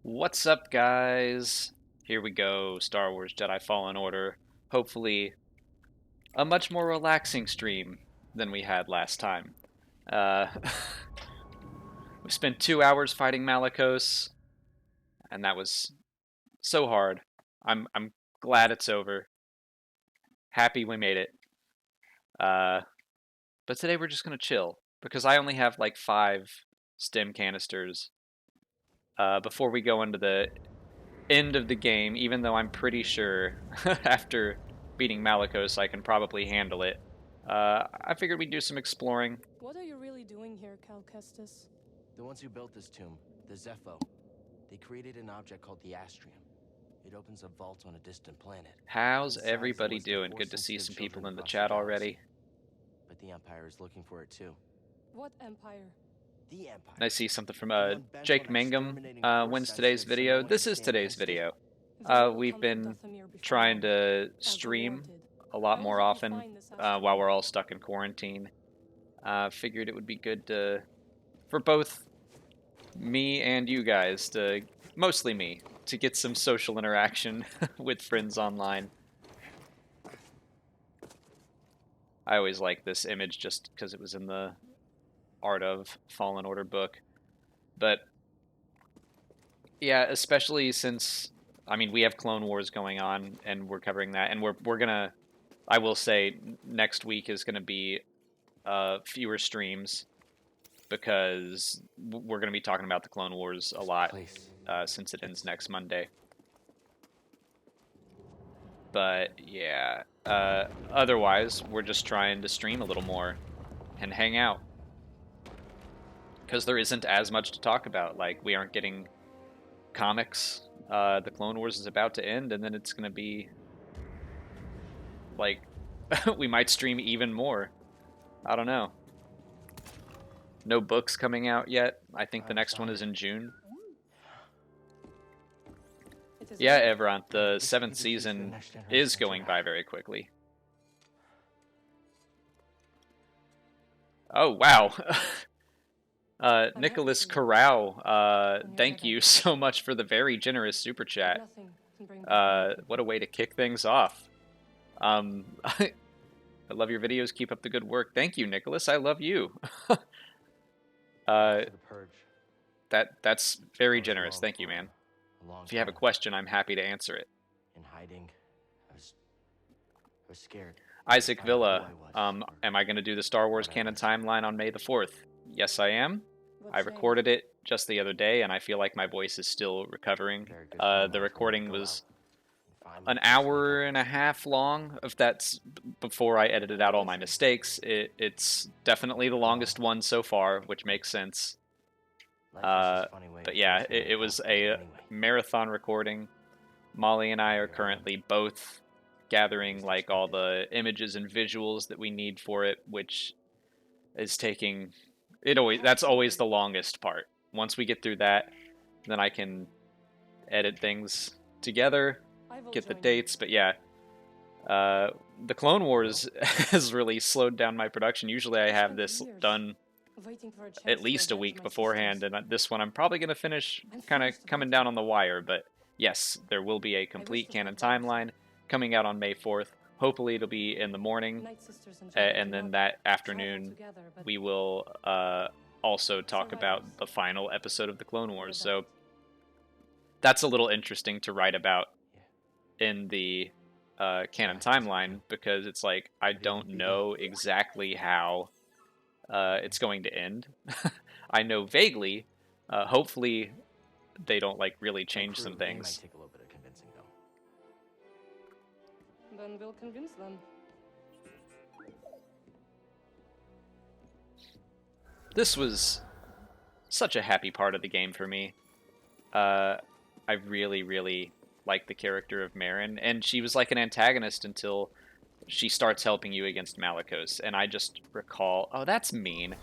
What's up, guys? Here we go, Star Wars Jedi Fallen Order. Hopefully, a much more relaxing stream than we had last time. Uh, we spent 2 hours fighting Malicos, and that was so hard. I'm glad it's over. Happy we made it. Uh, but today we're just gonna chill because I only have like 5 Stim canisters. Before we go into the end of the game, even though I'm pretty sure after beating Malicos I can probably handle it. I figured we'd do some exploring. What are you really doing here, Cal Kestis? The ones who built this tomb, the Zepho, they created an object called the Astrium. It opens a vault on a distant planet. How's Inside is a everybody list of doing? 4 Good to see sensitive some children people in the across chat galaxy. already. But the Empire is looking for it too. What empire? The Empire. I see something from The one bent Jake on Mangum exterminating the wins first today's sensitive so video. no one This can is stand today's against it. video. They will We've come to been Dathomir before trying long, to as they stream wanted. a lot I will more help you often find this while Astrium. we're all stuck in quarantine. Figured it would be good for both me and you guys mostly me, to get some social interaction with friends online. I always like this image just because it was in the Art of Fallen Order book. But yeah, especially since we have Clone Wars going on and we're covering that, and we're gonna, I will say, next week is gonna be fewer streams because we're gonna be talking about the Clone Wars a lot since it ends next Monday. But yeah, otherwise we're just trying to stream a little more and hang out because there isn't as much to talk about. Like, we aren't getting comics. The Clone Wars is about to end, and then it's gonna be like we might stream even more. I don't know. No books coming out yet. I think the next one is in June. Yeah, Everant, the 7th season is going by very quickly. Oh, wow. Nicholas Corral, thank you so much for the very generous super chat. What a way to kick things off. I love your videos. Keep up the good work. Thank you, Nicholas. I love you. That's very generous. Thank you, man. If you have a question, I'm happy to answer it. In hiding, I was scared. Isaac Villa, am I going to do the Star Wars canon timeline on May the 4th? Yes, I am. I recorded it just the other day, and I feel like my voice is still recovering. The recording was an hour and a half long. If that's before I edited out all my mistakes. It's definitely the longest one so far, which makes sense. But yeah, it was a marathon recording. Molly and I are currently both gathering like all the images and visuals that we need for it, which is taking that's always the longest part. Once we get through that, then I can edit things together, get the dates. But yeah, the Clone Wars has really slowed down my production. Usually I have this done at least a week beforehand, and this one I'm probably going to finish kind of coming down on the wire. But yes, there will be a complete canon timeline coming out on May 4th. Hopefully it'll be in the morning, and then that afternoon we will also talk about the final episode of the Clone Wars. So that's a little interesting to write about in the canon timeline, because it's like I don't know exactly how it's going to end. I know vaguely. Hopefully they don't like really change some things. Might take a little bit of convincing, though. Then we'll convince them. This was such a happy part of the game for me. I really, really like the character of Marin, and she was like an antagonist until she starts helping you against Malicos, and I just recall... Oh, that's mean.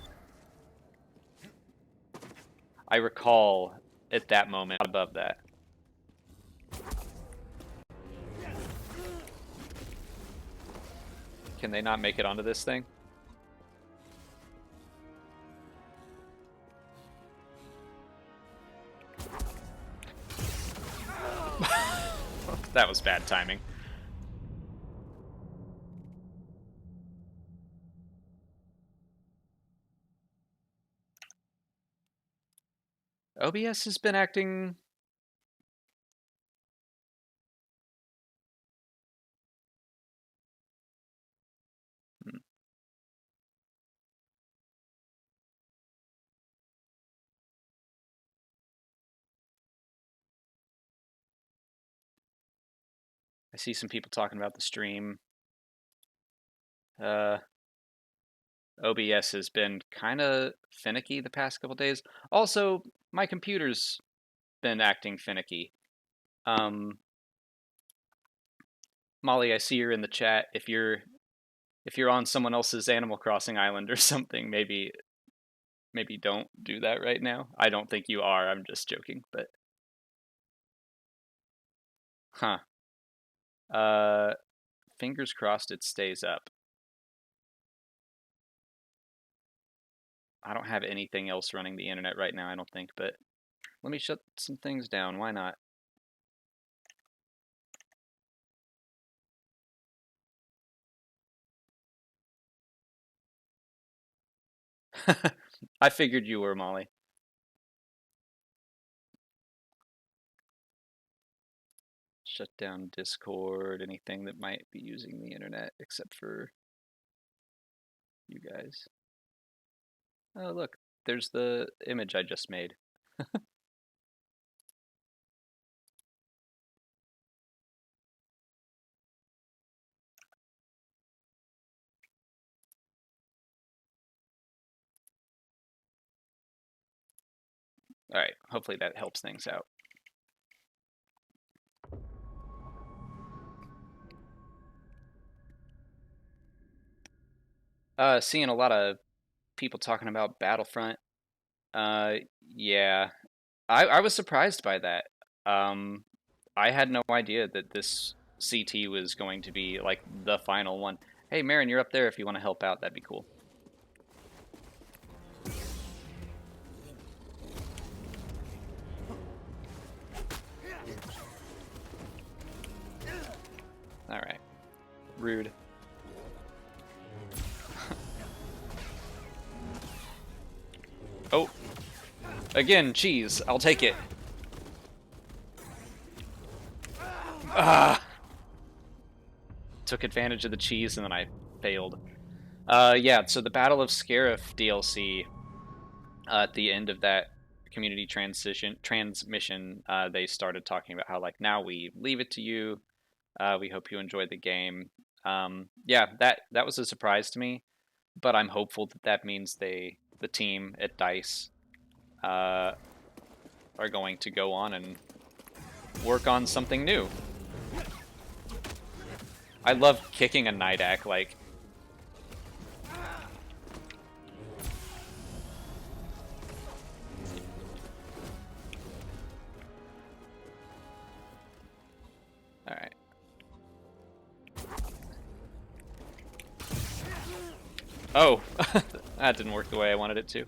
I recall at that moment above that. Can they not make it onto this thing? That was bad timing. OBS has been acting... I see some people talking about the stream. OBS has been kind of finicky the past couple days. Also, my computer's been acting finicky. Molly, I see you're in the chat. If you're on someone else's Animal Crossing island or something, maybe don't do that right now. I don't think you are. I'm just joking, but fingers crossed it stays up. I don't have anything else running the internet right now, I don't think, but let me shut some things down. Why not? I figured you were, Molly. Shut down Discord, anything that might be using the internet, except for you guys. Oh, look, there's the image I just made. All right, hopefully that helps things out. Seeing a lot of people talking about Battlefront. Yeah, I was surprised by that. I had no idea that this CT was going to be like the final one. Hey, Marin, you're up there. If you want to help out, that'd be cool. All right. Rude. Oh. Again, cheese. I'll take it. Ah. Took advantage of the cheese and then I failed. Yeah, so the Battle of Scarif DLC, at the end of that community transmission, they started talking about how, like, now we leave it to you. We hope you enjoy the game. Yeah, that was a surprise to me, but I'm hopeful that that means the team at DICE are going to go on and work on something new. I love kicking a Nidak, like... Alright. Oh! That didn't work the way I wanted it to.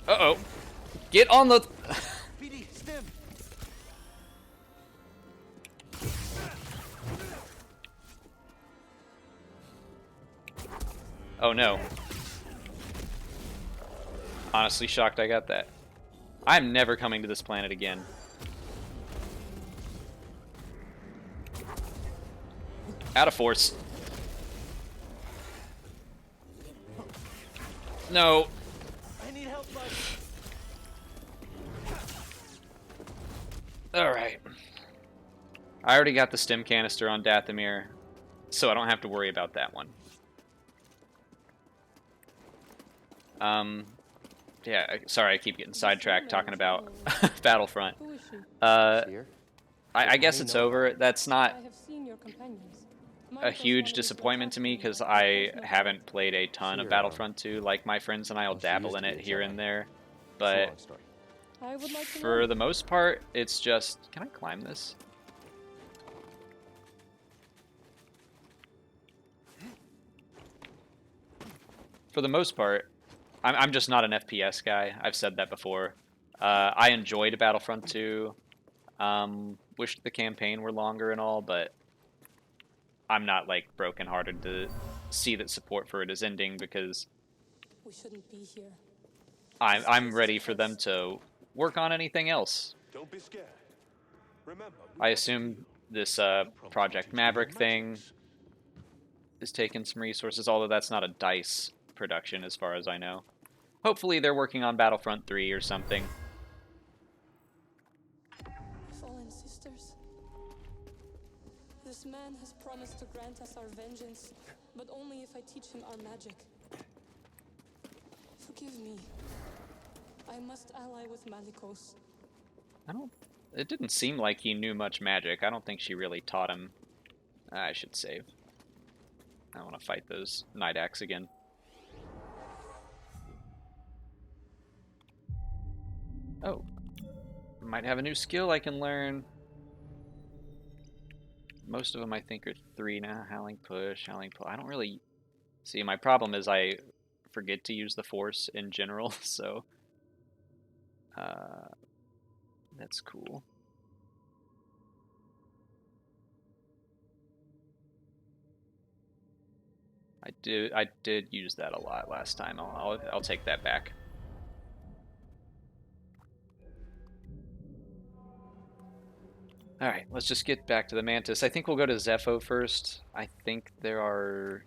Uh-oh. Get on the... PD, Stim. Oh no. Honestly shocked I got that. I'm never coming to this planet again. Out of force. No. I need help, bud. Alright. I already got the Stim canister on Dathomir, so I don't have to worry about that one. Yeah, sorry, I keep getting sidetracked talking about Battlefront. Who is she? I guess it's over. That's not I have seen your companions. a huge disappointment to me because I haven't played a ton of Battlefront 2. Like, my friends and I will dabble in it here and there, but I would like to for know. the most part, it's just... Can I climb this? for the most part, I'm just not an FPS guy. I've said that before. I enjoyed Battlefront 2. Wished the campaign were longer and all, but I'm not like brokenhearted to see that support for it is ending because We shouldn't be here. I'm ready for them to work on anything else. Don't be scared. Remember, I assume this Project Maverick thing is taking some resources, although that's not a DICE production as far as I know. Hopefully they're working on Battlefront 3 or something. Fallen sisters. This man has promised to grant us our vengeance, but only if I teach him our magic. Forgive me. I must ally with Malicos. It didn't seem like he knew much magic. I don't think she really taught him. I should save. I want to fight those Night Axe again. Oh. Might have a new skill I can learn. Most of them I think are 3 now. Howling Push, Howling Pull. I don't really... See, my problem is I forget to use the Force in general, so... that's cool. I did use that a lot last time. I'll take that back. Alright, let's just get back to the Mantis. I think we'll go to Zepho first. I think there's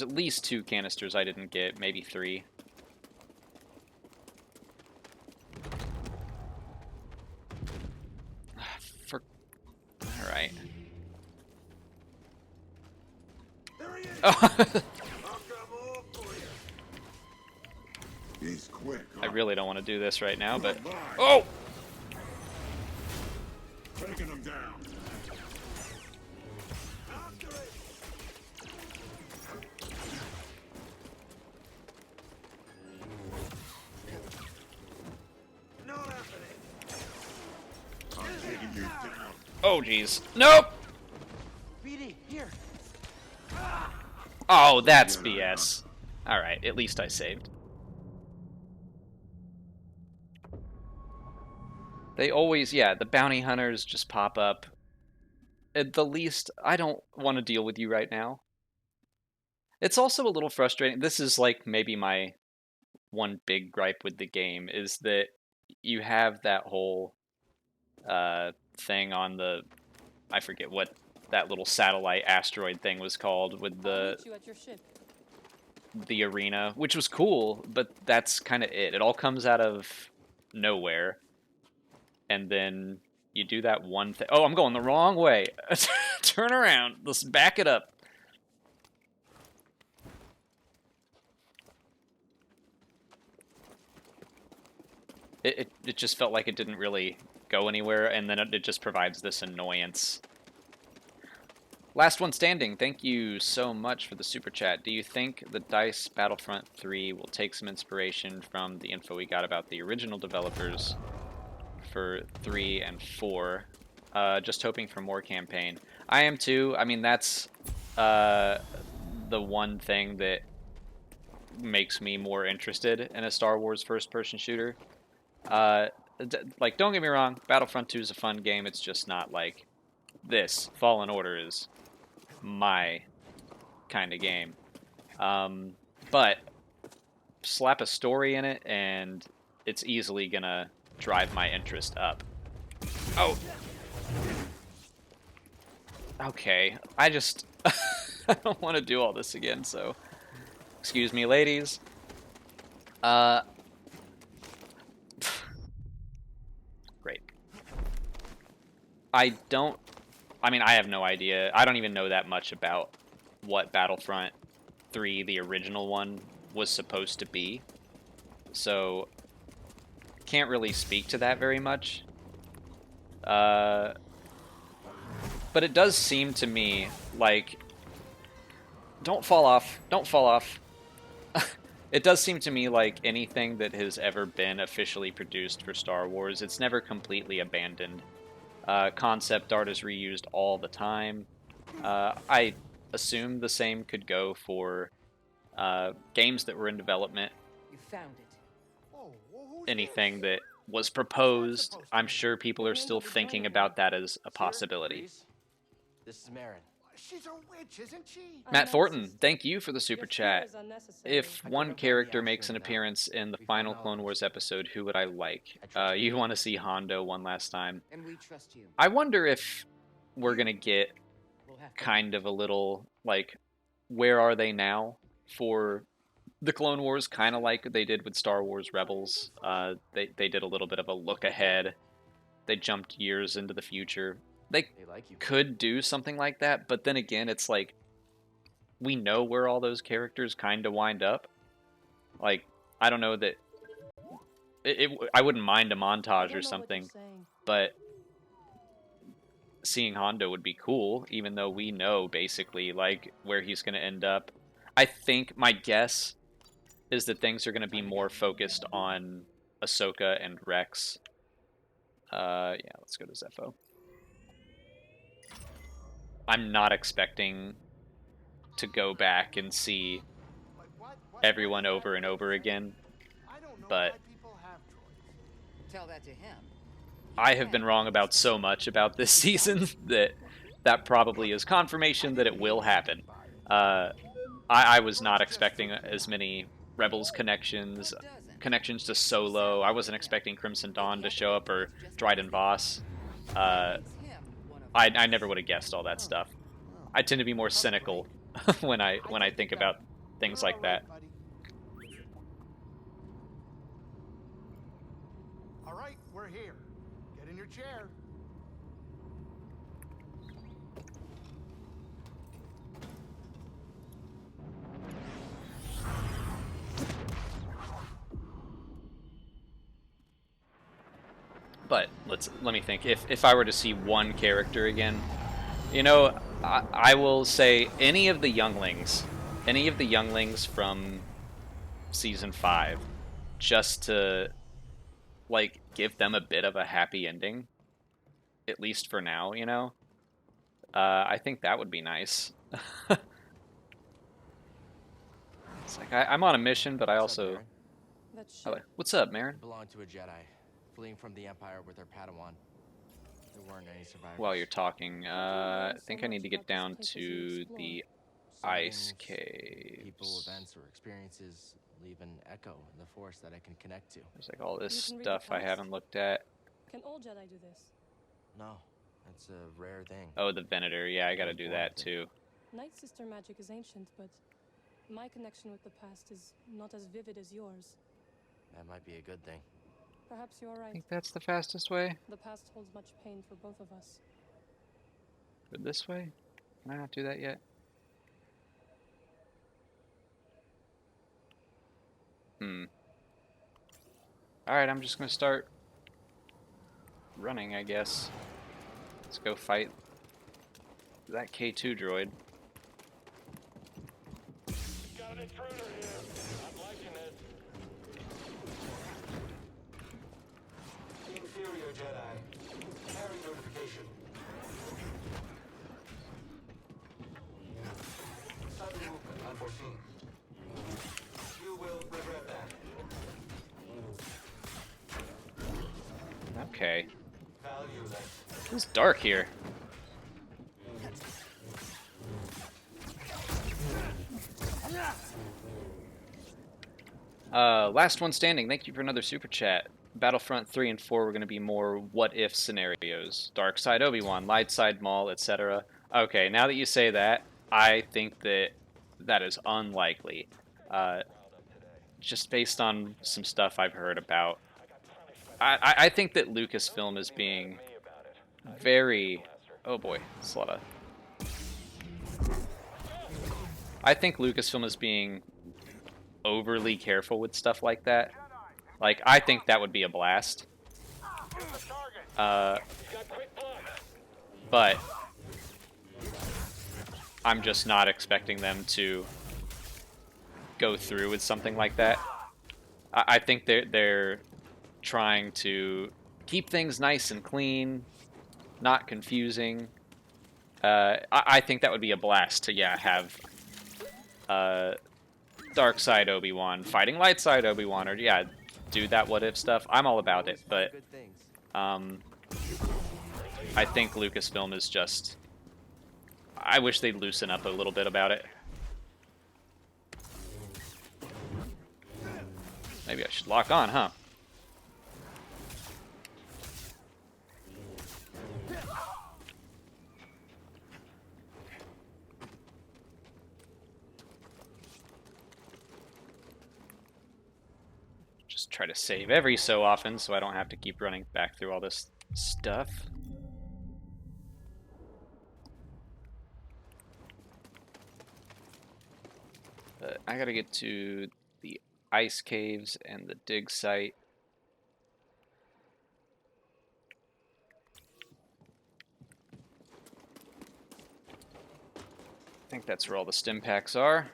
at least 2 canisters I didn't get, maybe 3. Alright. Oh. He's quick. I really don't want to do this right now, but... Oh! Taking him down. I'm taking you down. Oh, jeez. Nope! BD, here. Oh, that's BS. Alright, at least I saved. They always, yeah, the bounty hunters just pop up. At the least, I don't want to deal with you right now. It's also a little frustrating. This is like maybe my one big gripe with the game, is that you have that whole thing on the, I forget what that little satellite asteroid thing was called, with I'll meet you at your ship. the arena, which was cool, but that's kind of it. It all comes out of nowhere. And then you do that one thing. Oh, I'm going the wrong way. Turn around. Let's back it up. It just felt like it didn't really go anywhere, and then it just provides this annoyance. Last one standing. Thank you so much for the super chat. Do you think the DICE Battlefront 3 will take some inspiration from the info we got about the original developers for 3 and 4? Just hoping for more campaign. I am too. I mean, that's the one thing that makes me more interested in a Star Wars first-person shooter. Like, don't get me wrong, Battlefront 2 is a fun game. It's just not like this. Fallen Order is my kind of game. But slap a story in it, and it's easily gonna drive my interest up. Oh. Okay. I just... I don't want to do all this again, so... Excuse me, ladies. Great. I mean, I have no idea. I don't even know that much about what Battlefront 3, the original one, was supposed to be. So... can't really speak to that very much. But it does seem to me like... Don't fall off. Don't fall off. It does seem to me like anything that has ever been officially produced for Star Wars, it's never completely abandoned. Concept art is reused all the time. I assume the same could go for games that were in development, You found it. Oh, well, who's anything this? that was proposed, I'm sure people are still thinking about that as a possibility. Reese, this is Marin. She's a witch, isn't she? Matt Thornton, thank you for the super Your fear chat. is unnecessary. If one character makes an appearance in the final Clone Wars episode, who would I like? You want to see Hondo one last time. And we trust you. I wonder if we're going to get We'll have to kind of a little, like, where are they now for the Clone Wars, kind of like they did with Star Wars Rebels. They did a little bit of a look ahead. They jumped years into the future. They like you. could do something like that, but then again, it's like, we know where all those characters kind of wind up. Like, I don't know that... I wouldn't mind a montage or something, but seeing Hondo would be cool, even though we know, basically, like, where he's going to end up. I think, my guess, is that things are going to be more focused on Ahsoka and Rex. Yeah, let's go to Zepho. I'm not expecting to go back and see everyone over and over again, but tell that to him. I have been wrong about so much about this season that probably is confirmation that it will happen. I was not expecting as many Rebels connections to Solo. I wasn't expecting Crimson Dawn to show up, or Dryden Voss. I never would have guessed all that stuff. I tend to be more cynical when I think about things like that. All right, we're here. Get in your chair. But let me think. If I were to see one character again, you know, I will say any of the younglings from season 5, just to, like, give them a bit of a happy ending, at least for now, you know. I think that would be nice. It's like I'm on a mission, but I also. What's up, Marin? Belonged to a Jedi, fleeing from the Empire with their Padawan. There weren't any survivors. While you're talking, I think I need to get down to the ice caves. People, events, or experiences leave an echo in the force that I can connect to. There's like all this You can read stuff the I past? haven't looked at. Can all Jedi do this? No, it's a rare thing. Oh, the Venator. Yeah, I gotta do that too. Night Sister magic is ancient, but my connection with the past is not as vivid as yours. That might be a good thing. Perhaps you're I right. think that's the fastest way. The past holds much pain for both of us. Go this way? Can I not do that yet? Alright, I'm just gonna start running, I guess. Let's go fight that K2 droid. Got an intruder here. I'm liking it. Inferior Jedi. Carry notification. Sudden movement unforeseen. You will regret that. Okay. Valueless. It's dark here. Last one standing. Thank you for another super chat. Battlefront 3 and 4 were going to be more what-if scenarios. Dark side Obi-Wan, light side Maul, etc. Okay, now that you say that, I think that is unlikely. Just based on some stuff I've heard about. I think that Lucasfilm is being very... Oh boy, it's a lot of... I think Lucasfilm is being overly careful with stuff like that. Like, I think that would be a blast. But I'm just not expecting them to go through with something like that. I think they're trying to keep things nice and clean, not confusing. I think that would be a blast to, yeah, have dark side Obi-Wan, fighting light side Obi-Wan, or yeah, do that what if stuff. I'm all about it, but Good things. I think Lucasfilm is just. I wish they'd loosen up a little bit about it. Maybe I should lock on, huh? Just try to save every so often so I don't have to keep running back through all this stuff. I gotta get to the ice caves and the dig site. I think that's where all the stim packs are.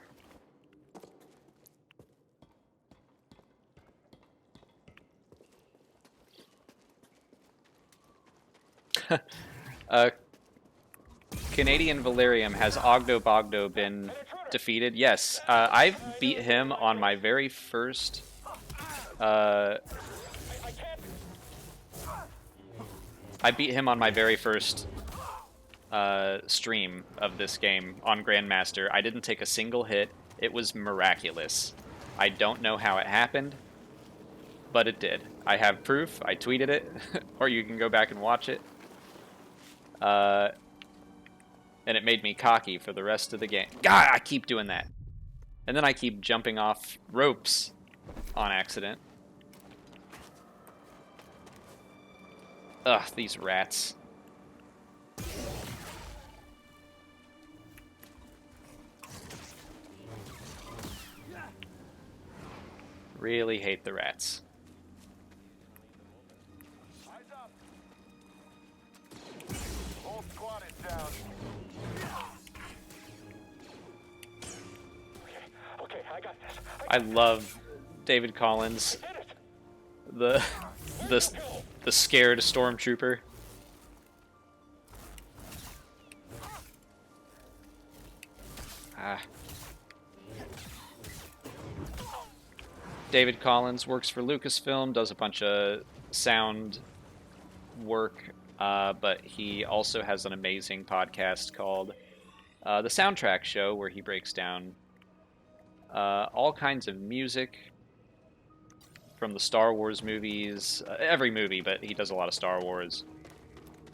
Canadian Valerium, has Ogdo Bogdo been defeated? Yes. I beat him on my very first... I beat him on my very first stream of this game on Grandmaster. I didn't take a single hit. It was miraculous. I don't know how it happened, but it did. I have proof. I tweeted it, or you can go back and watch it. And it made me cocky for the rest of the game. God, I keep doing that. And then I keep jumping off ropes on accident. Ugh, these rats. Really hate the rats. Eyes up. Whole squad is down. Okay, I got this. I love David Collins, the scared stormtrooper. David Collins works for Lucasfilm, does a bunch of sound work, but he also has an amazing podcast called The Soundtrack Show, where he breaks down all kinds of music from the Star Wars movies, every movie, but he does a lot of Star Wars,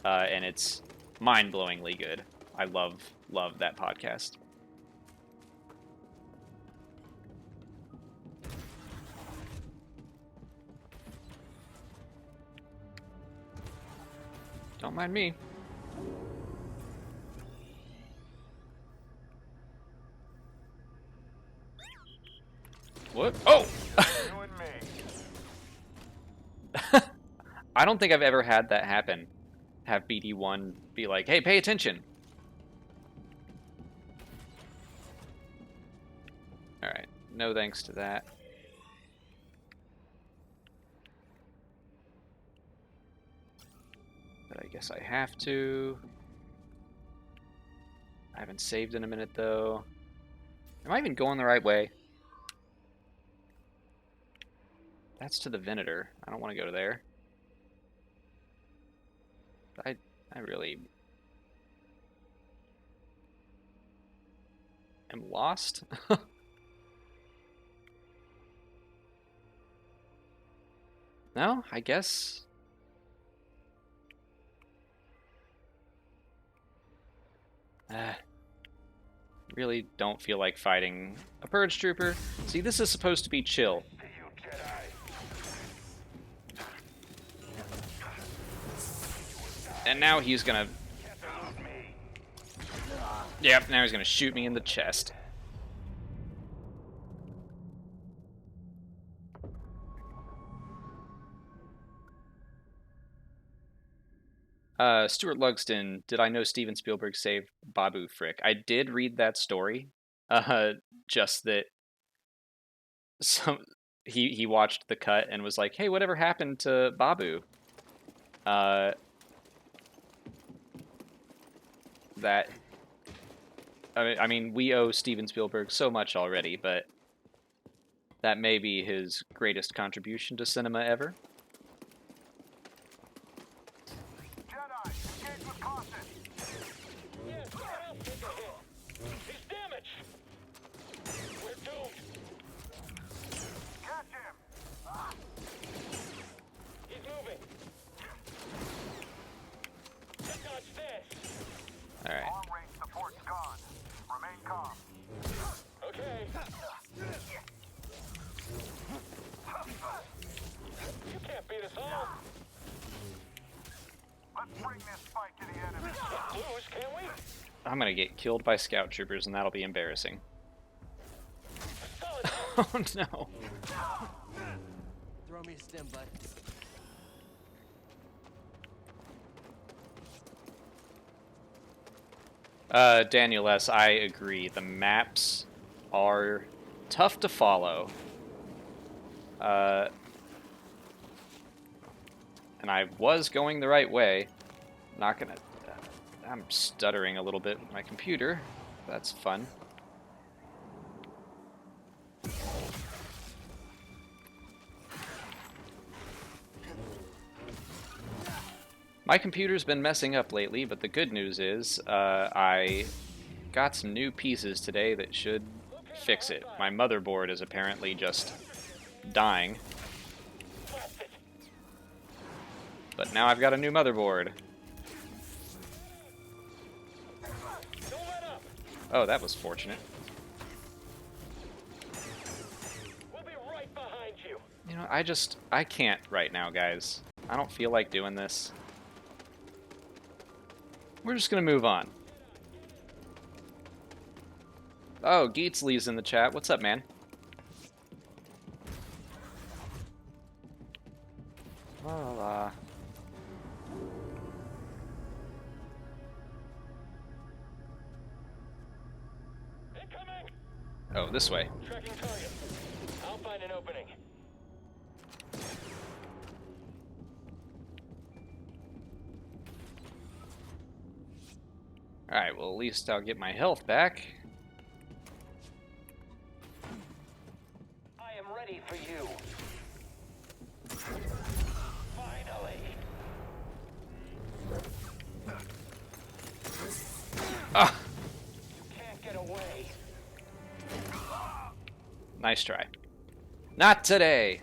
and it's mind-blowingly good. I love that podcast. Don't mind me. What? Oh! You and me. I don't think I've ever had that happen. Have BD1 be like, hey, pay attention. Alright, no thanks to that. But I guess I have to. I haven't saved in a minute, though. Am I even going the right way? That's to the Venator. I don't want to go to there. I really am lost. No, I guess. Really don't feel like fighting a Purge Trooper. See, this is supposed to be chill. See you, Jedi. And now he's gonna... Yep, now he's gonna shoot me in the chest. Stuart Lugston, did I know Steven Spielberg saved Babu Frick? I did read that story. Just that he watched the cut and was like, hey, whatever happened to Babu? That I mean, we owe Steven Spielberg so much already, but That may be his greatest contribution to cinema ever. Jedi, engage with caution. Yes, I'll take a hit. He's damaged. We're doomed. Catch him. He's moving. Dodge this. All right. Long-range support's gone. Remain calm. Okay. You can't beat us all. Let's bring this fight to the enemy. Can't lose, can we? I'm gonna get killed by scout troopers, and that'll be embarrassing. Solid. Oh no. Throw me a stim, bud. Daniel S., I agree. The maps are tough to follow. And I was going the right way. Not gonna... I'm stuttering a little bit with my computer. That's fun. My computer's been messing up lately, but the good news is I got some new pieces today that should fix it. My motherboard is apparently just dying. But now I've got a new motherboard. Oh, that was fortunate. We'll be right behind you. You know, I can't right now, guys. I don't feel like doing this. We're just gonna move on. Oh, Geetsley's in the chat. What's up, man? La la la. Incoming. Oh, this way. Tracking target. I'll find an opening. Alright, well, at least I'll get my health back. I am ready for you. Finally. Ah! You can't get away. Nice try. Not today!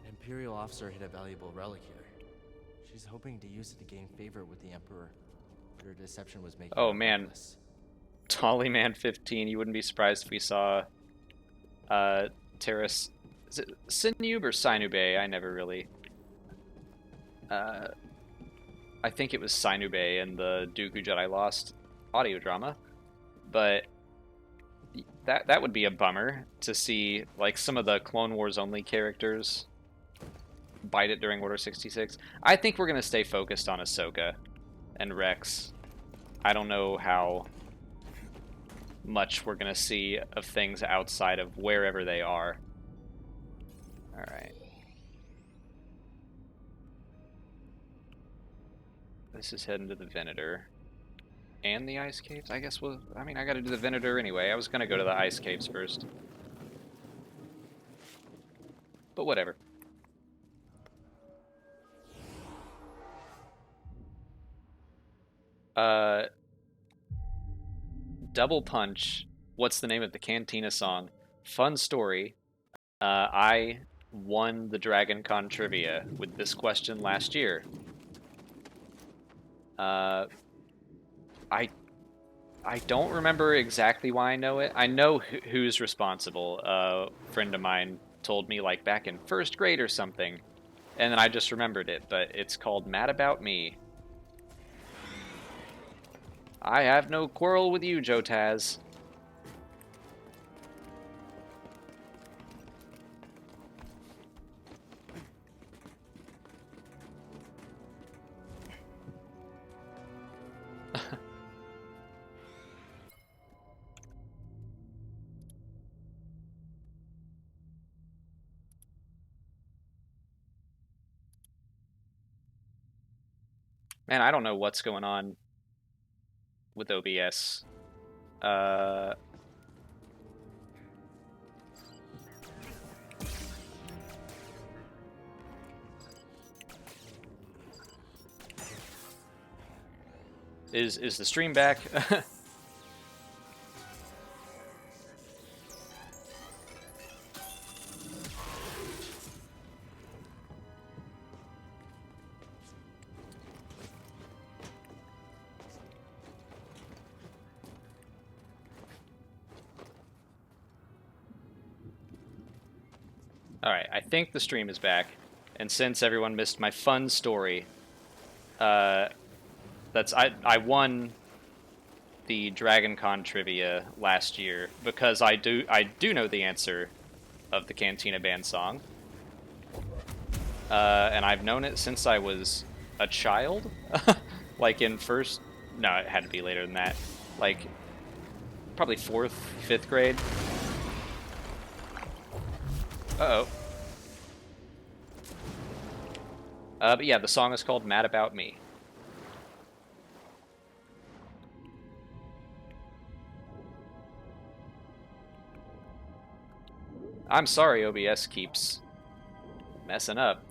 An Imperial officer hid a valuable relic here. She's hoping to use it to gain favor with the Emperor, but her deception was making Oh, her man. reckless. Tollyman 15, you wouldn't be surprised if we saw Terrace. Is it Sinube or Sinube? I never really. I think it was Sinube in the Dooku Jedi Lost audio drama, but that would be a bummer to see like some of the Clone Wars only characters bite it during Order 66. I think we're gonna stay focused on Ahsoka and Rex. I don't know how much we're gonna see of things outside of wherever they are. Alright. This is heading to the Venator. And the Ice Caves? I guess we'll... I mean, I gotta do the Venator anyway. I was gonna go to the Ice Caves first. But whatever. Double Punch. What's the name of the Cantina song? Fun story. I won the Dragon Con trivia with this question last year. I don't remember exactly why I know it. I know who's responsible. A friend of mine told me like back in first grade or something, and then I just remembered it. But it's called "Mad About Me." I have no quarrel with you, Joe Taz. Man, I don't know what's going on with OBS. Uh, is the stream back? Alright, I think the stream is back. And since everyone missed my fun story, I won the Dragon Con trivia last year because I do know the answer of the Cantina Band song. And I've known it since I was a child. Like in first... No, it had to be later than that. Like, probably 4th, 5th grade. Uh-oh. But yeah, the song is called Mad About Me. I'm sorry OBS keeps messing up.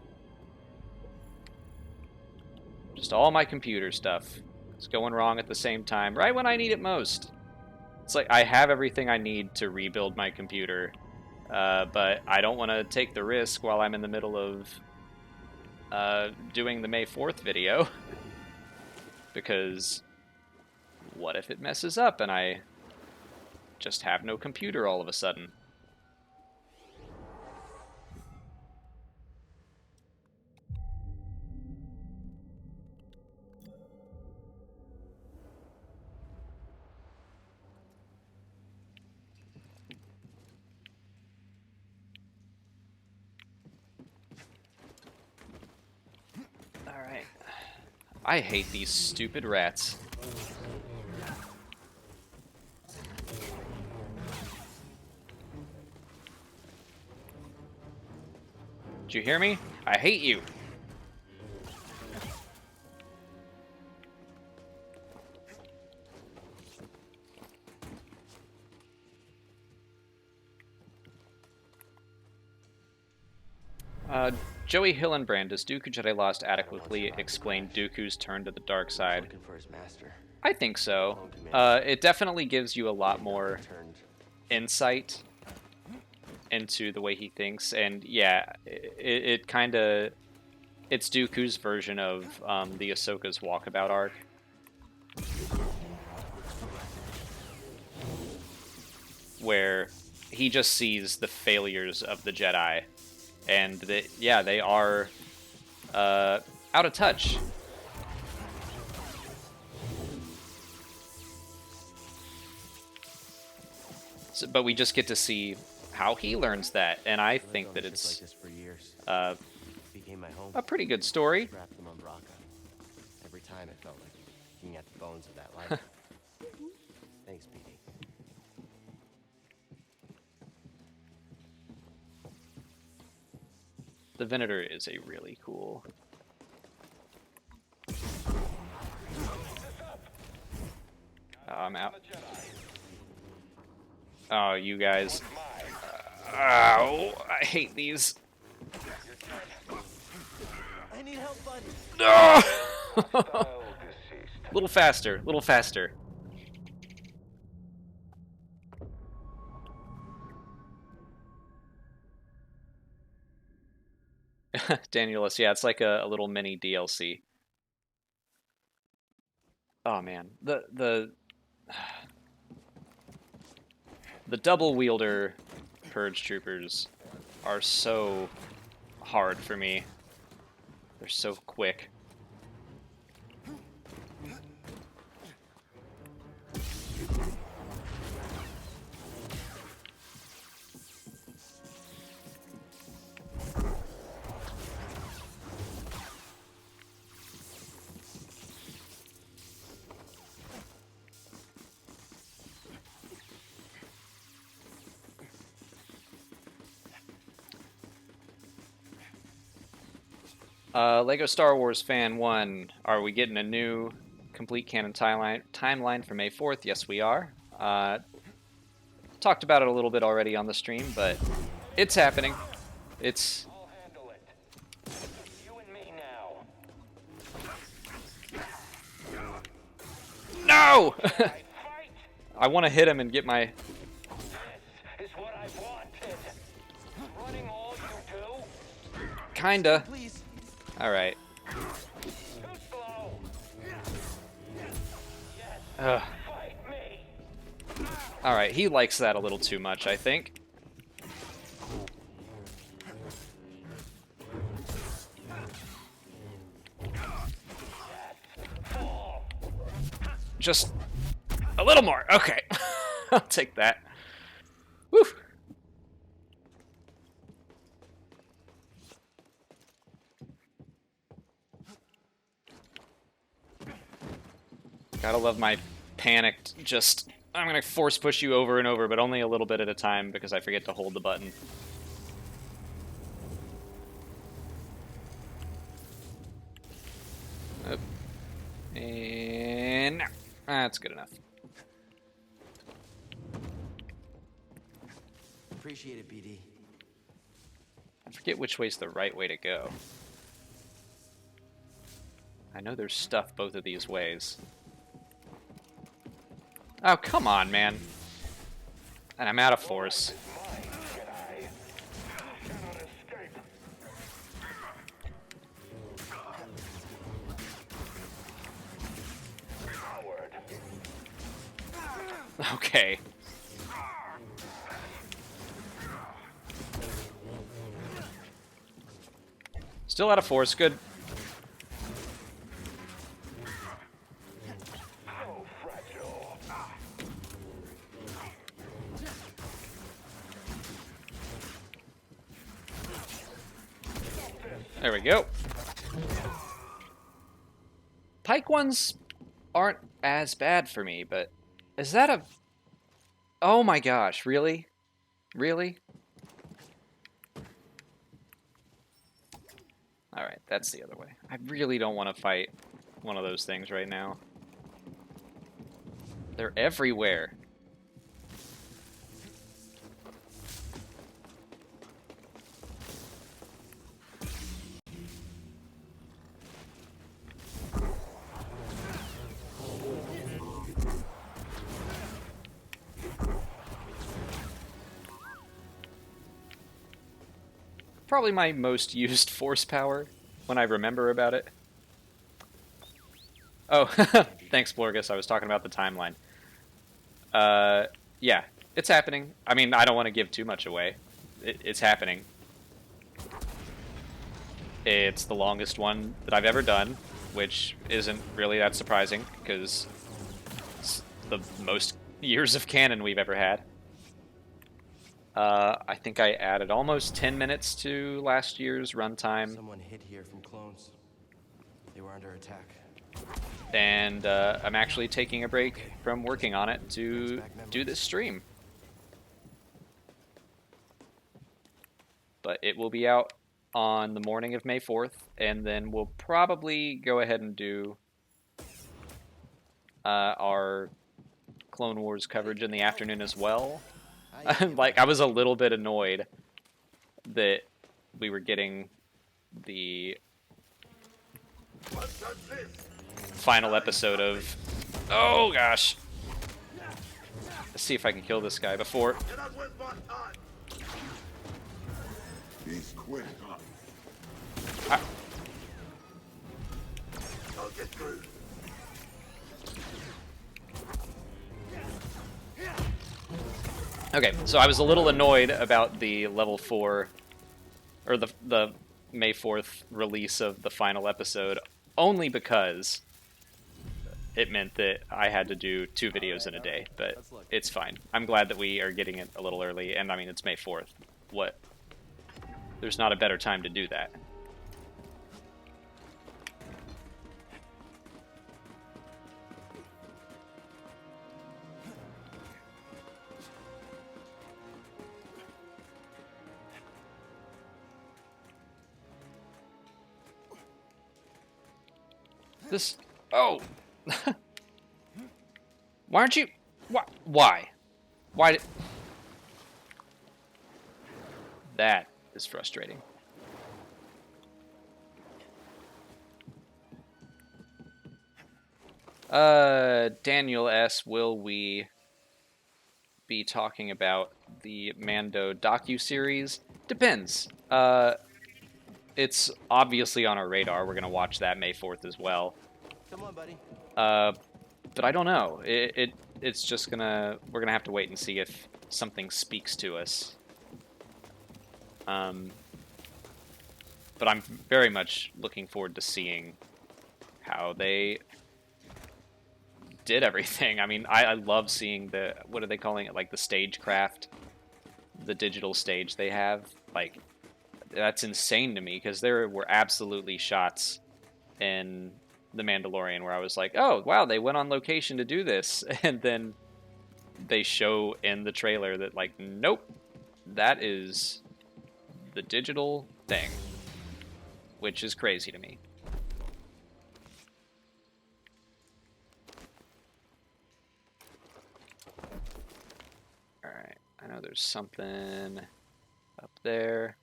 Just all my computer stuff is going wrong at the same time, right when I need it most. It's like I have everything I need to rebuild my computer, but I don't want to take the risk while I'm in the middle of doing the May 4th video. Because what if it messes up and I just have no computer all of a sudden? Alright. I hate these stupid rats. Did you hear me? I hate you. Joey Hillenbrand, does Dooku Jedi Lost adequately explain Dooku's turn to the dark side? Looking for his master. I think so. It definitely gives you a lot more Turned. insight into the way he thinks, and yeah, it kind of... It's Dooku's version of the Ahsoka's Walkabout arc. Where he just sees the failures of the Jedi, and they are out of touch. So, but we just get to see how he learns that, and I think that it's like this for years. Became my home. a pretty good story. Wrapped them on Braca. Every time it felt like looking at the bones of that life. Thanks, BD. The Venator is a really cool... I'm out. Oh, you guys. Ow, I hate these. I need help, bud. No! Little faster, little faster. Danielus, yeah, it's like a little mini DLC. Oh man, the double wielder purge troopers are so hard for me. They're so quick. Lego Star Wars Fan 1, are we getting a new complete canon timeline for May 4th? Yes, we are. Talked about it a little bit already on the stream, but it's happening. It's... I'll handle it. You and me now. No! Fight! I want to hit him and get my... This is what I wanted. Running all you do? Kinda. Please. Alright. Too slow. Ugh. Fight me. Alright, he likes that a little too much, I think. Just a little more. Okay. I'll take that. Woo! Gotta love my panicked, just... I'm gonna force push you over and over, but only a little bit at a time because I forget to hold the button. Up. And now. That's good enough. Appreciate it, BD. I forget which way's the right way to go. I know there's stuff both of these ways. Oh, come on, man. And I'm out of force. Mine, Jedi. Cannot escape. Coward. Okay. Still out of force, good. So fragile. There we go. Pike ones aren't as bad for me, but is that a... Oh my gosh, really? Really? Alright, that's the other way. I really don't want to fight one of those things right now. They're everywhere. Probably my most used force power when I remember about it. Oh, thanks, Blorgus. I was talking about the timeline. Yeah, it's happening. I mean, I don't want to give too much away. It's happening. It's the longest one that I've ever done, which isn't really that surprising, because it's the most years of canon we've ever had. I think I added almost 10 minutes to last year's runtime. Someone hid here from clones. They were under attack. And I'm actually taking a break from working on it to do this stream. But it will be out on the morning of May 4th, and then we'll probably go ahead and do our Clone Wars coverage in the afternoon as well. Like, I was a little bit annoyed that we were getting the final episode of... Oh, gosh. Let's see if I can kill this guy before... He's quick, huh? Ah. I'll get through. Okay, so I was a little annoyed about the level 4, or the May 4th release of the final episode, only because it meant that I had to do 2 videos in a day, but it's fine. I'm glad that we are getting it a little early, and I mean, it's May 4th. What? There's not a better time to do that. This... Oh! Why aren't you... Why? Why did... That is frustrating. Daniel S., will we be talking about the Mando docu-series? Depends. It's obviously on our radar. We're gonna watch that May 4th as well. Come on, buddy. But I don't know. It's just gonna... We're gonna have to wait and see if something speaks to us. But I'm very much looking forward to seeing how they did everything. I mean, I love seeing the... What are they calling it? Like the stagecraft? The digital stage they have. Like, that's insane to me, because there were absolutely shots in The Mandalorian where I was like, oh, wow, they went on location to do this. And then they show in the trailer that, like, nope, that is the digital thing, which is crazy to me. Alright, I know there's something up there.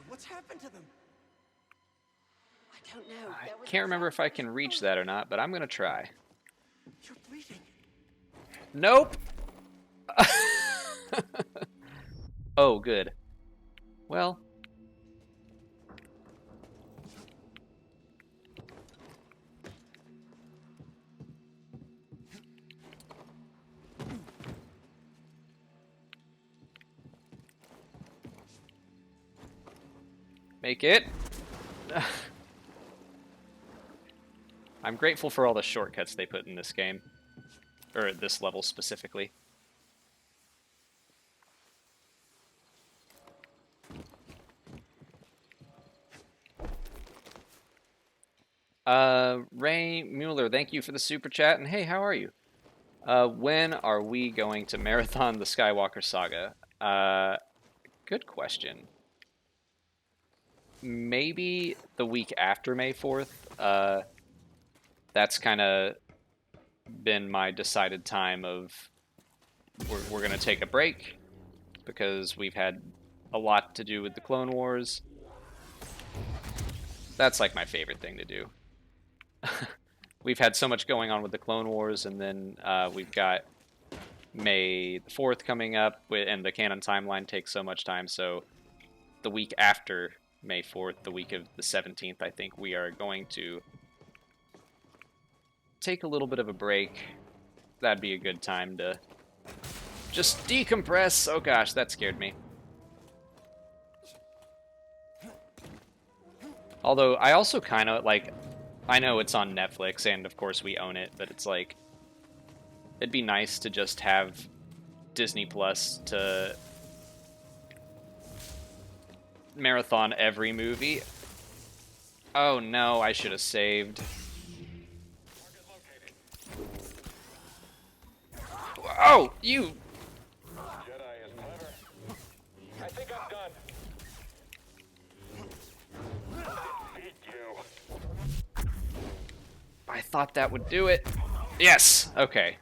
What's happened to them? I don't know. I can't remember if I can reach that or not, but I'm gonna try. You're bleeding. Nope! Oh, good. Well. Make it. I'm grateful for all the shortcuts they put in this game. Or at this level specifically. Ray Mueller, thank you for the super chat. And hey, how are you? When are we going to marathon the Skywalker saga? Good question. Maybe the week after May 4th. That's kind of been my decided time of we're going to take a break because we've had a lot to do with the Clone Wars. That's like my favorite thing to do. We've had so much going on with the Clone Wars, and then we've got May the 4th coming up, and the canon timeline takes so much time, so the week after May 4th, the week of the 17th, I think we are going to take a little bit of a break. That'd be a good time to just decompress. Oh gosh, that scared me. Although, I also kind of, like, I know it's on Netflix, and of course we own it, but it's like, it'd be nice to just have Disney Plus to marathon every movie. Oh no, I should have saved. Oh, you! Jedi is clever. I think I'm done. Defeat you. I thought that would do it. Yes! Okay.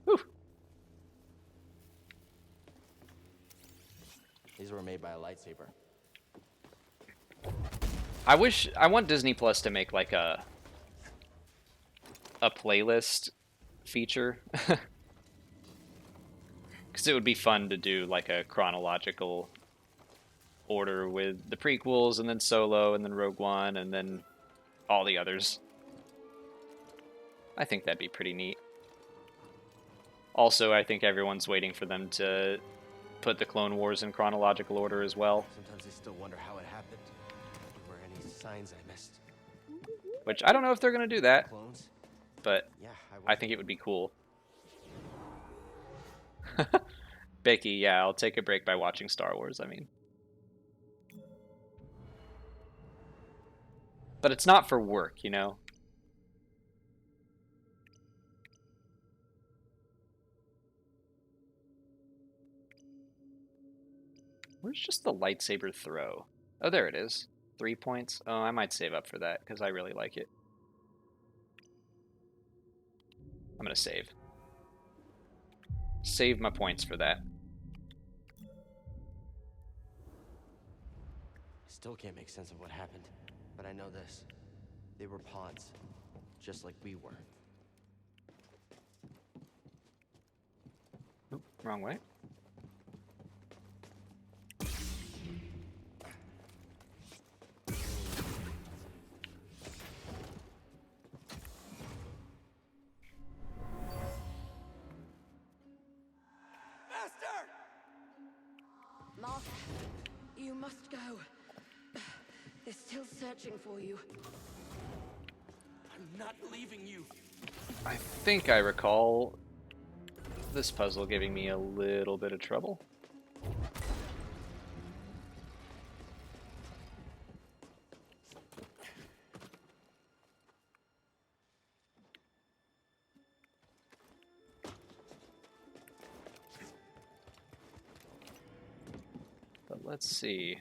Whew. These were made by a lightsaber. I want Disney Plus to make like a playlist feature. Because it would be fun to do like a chronological order with the prequels, and then Solo, and then Rogue One, and then all the others. I think that'd be pretty neat. Also, I think everyone's waiting for them to put the Clone Wars in chronological order as well. Sometimes I still wonder how it happened. Were any signs I missed? Which, I don't know if they're going to do that, Clones? but Yeah, I think it would be cool. Becky, yeah, I'll take a break by watching Star Wars, I mean. But it's not for work, you know? Where's just the lightsaber throw? Oh, there it is. 3 points. Oh, I might save up for that because I really like it. I'm gonna save. Save my points for that. Still can't make sense of what happened, but I know this. They were pods, just like we were. Oop, wrong way. Mark, you must go. They're still searching for you. I'm not leaving you. I think I recall this puzzle giving me a little bit of trouble. But let's see.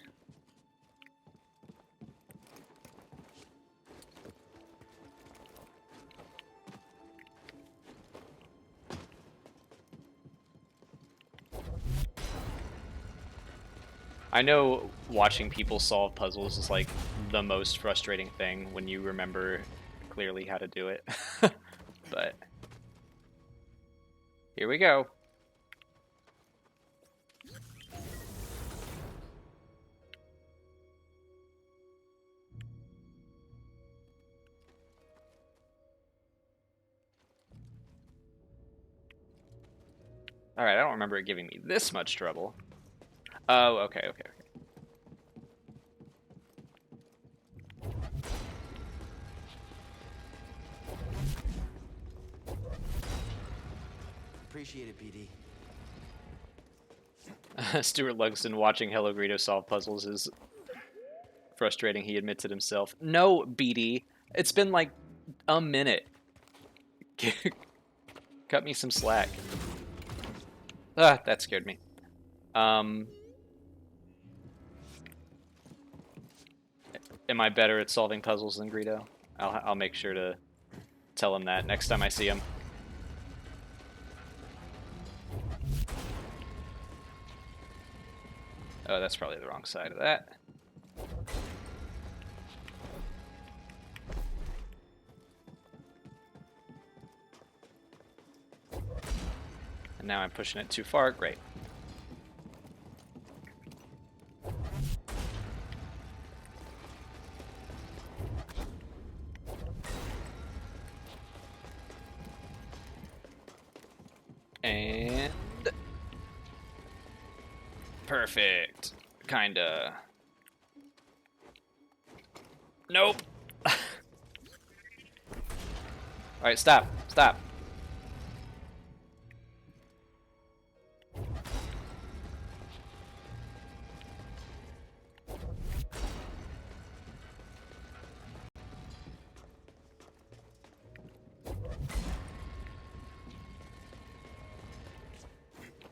I know watching people solve puzzles is like the most frustrating thing when you remember clearly how to do it. But here we go. Alright, I don't remember it giving me this much trouble. Oh, okay. Appreciate it, BD. Stuart Lugston watching Hello Greedo solve puzzles is frustrating, he admits it himself. No, BD. It's been like a minute. Cut me some slack. Ah, that scared me. Am I better at solving puzzles than Greedo? I'll make sure to tell him that next time I see him. Oh, that's probably the wrong side of that. And now I'm pushing it too far. Great. And perfect. Kinda. Nope. Alright, stop. Stop.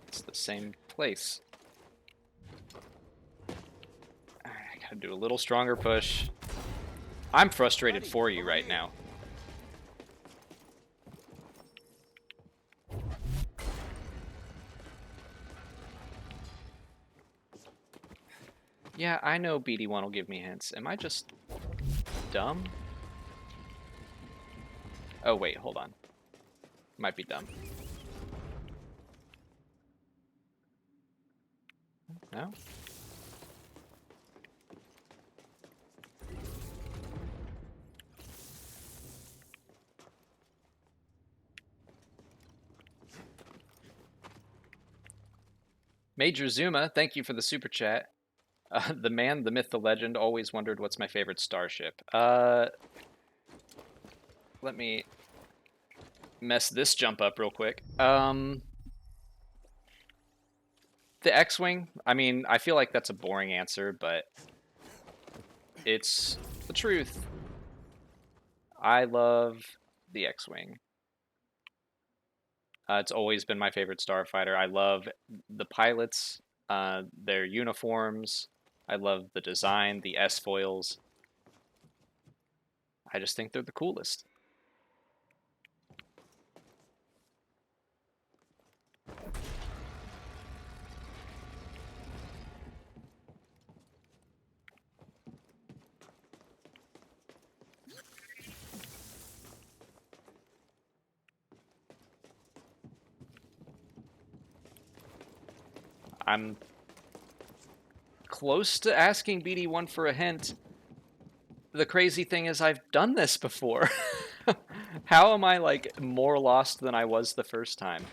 It's the same place. Alright, I gotta do a little stronger push. I'm frustrated for you right now. Yeah, I know BD1 will give me hints. Am I just dumb? Oh, wait, hold on. Might be dumb. No? Major Zuma, thank you for the super chat. The man, the myth, the legend, always wondered what's my favorite starship. Let me mess this jump up real quick. The X-Wing, I mean, I feel like that's a boring answer, but it's the truth. I love the X-Wing. It's always been my favorite starfighter. I love the pilots. their uniforms. I love the design, the S-foils. I just think they're the coolest. I'm close to asking BD1 for a hint. The crazy thing is I've done this before. How am I, like, more lost than I was the first time?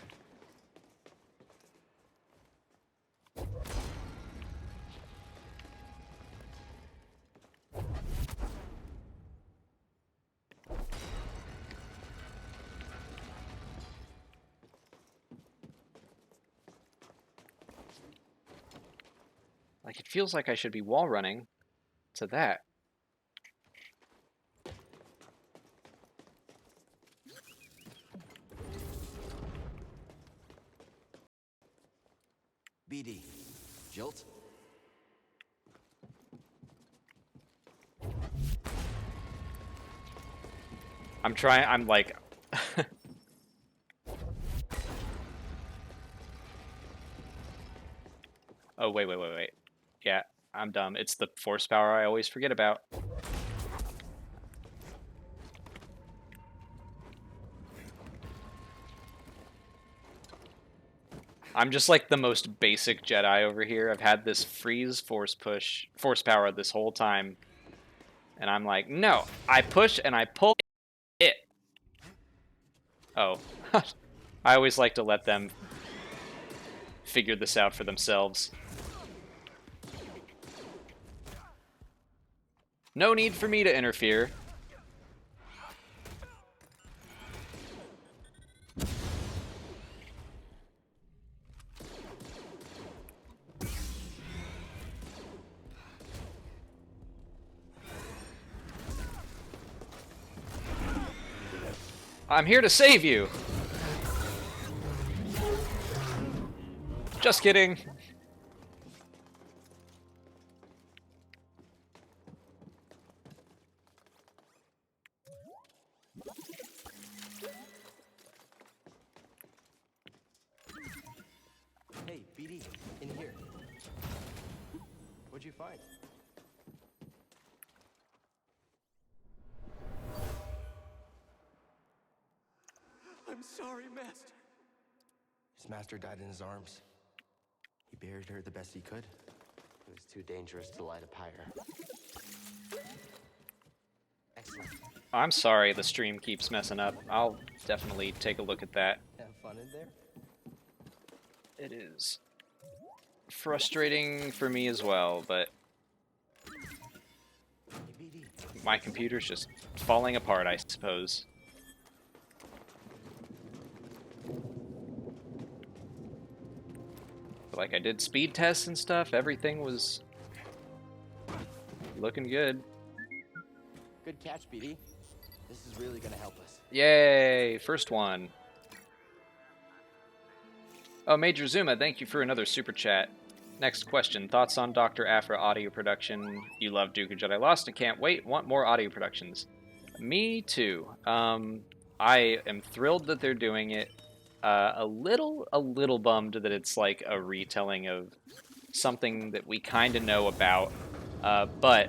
Like, it feels like I should be wall running to that. BD. Jolt? I'm trying, I'm like... Oh, wait. Yeah, I'm dumb. It's the force power I always forget about. I'm just like the most basic Jedi over here. I've had this freeze force power this whole time. And I'm like, no, I push and I pull it. Oh. I always like to let them figure this out for themselves. No need for me to interfere. I'm here to save you. Just kidding. Hey, BD, in here. What'd you find? I'm sorry, Master. His master died in his arms. He buried her the best he could. It was too dangerous to light a pyre. Excellent. I'm sorry the stream keeps messing up. I'll definitely take a look at that. Have fun in there? It is frustrating for me as well, but Hey, BD. my computer's just falling apart, I suppose. Like, I did speed tests and stuff, everything was looking good. Good catch, BD. This is really gonna help us. Yay, first one. Oh, Major Zuma, thank you for another super chat. Next question, thoughts on Dr. Aphra audio production? You love Duke of Jedi Lost and can't wait, want more audio productions. Me too. I am thrilled that they're doing it. A little bummed that it's like a retelling of something that we kind of know about, but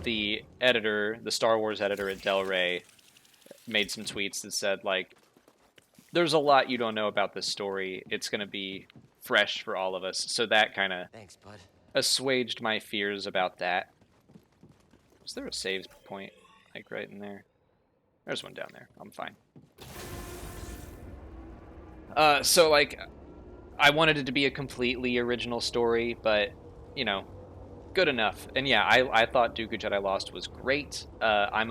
the editor, the Star Wars editor at Del Rey, made some tweets that said, like, there's a lot you don't know about this story. It's going to be fresh for all of us. So that kind of Thanks, bud. assuaged my fears about that. Is there a save point, like, right in there? There's one down there. I'm fine. So, like, I wanted it to be a completely original story, but, you know, good enough. And yeah, I thought Duke of Jedi Lost was great. I'm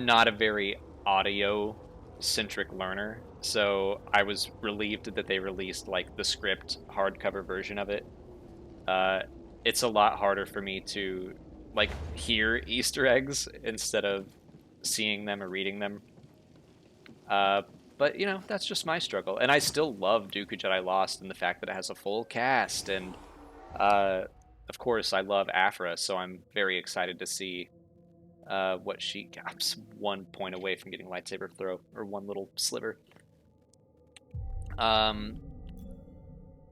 not a very audio-centric learner, so I was relieved that they released, like, the script hardcover version of it. It's a lot harder for me to, like, hear Easter eggs instead of seeing them or reading them. But, you know, that's just my struggle. And I still love Dooku Jedi Lost and the fact that it has a full cast. And, of course, I love Afra, so I'm very excited to see what she... I'm just 1 point away from getting lightsaber throw, or one little sliver.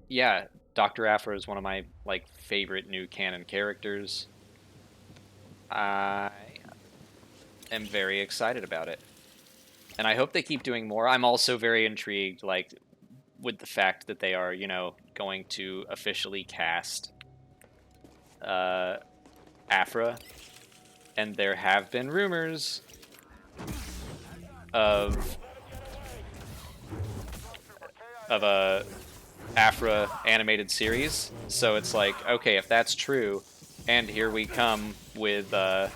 Yeah, Dr. Afra is one of my, like, favorite new canon characters. I am very excited about it. And I hope they keep doing more. I'm also very intrigued, like, with the fact that they are, you know, going to officially cast Afra. And there have been rumors of a Afra animated series. So it's like, okay, if that's true, and here we come with a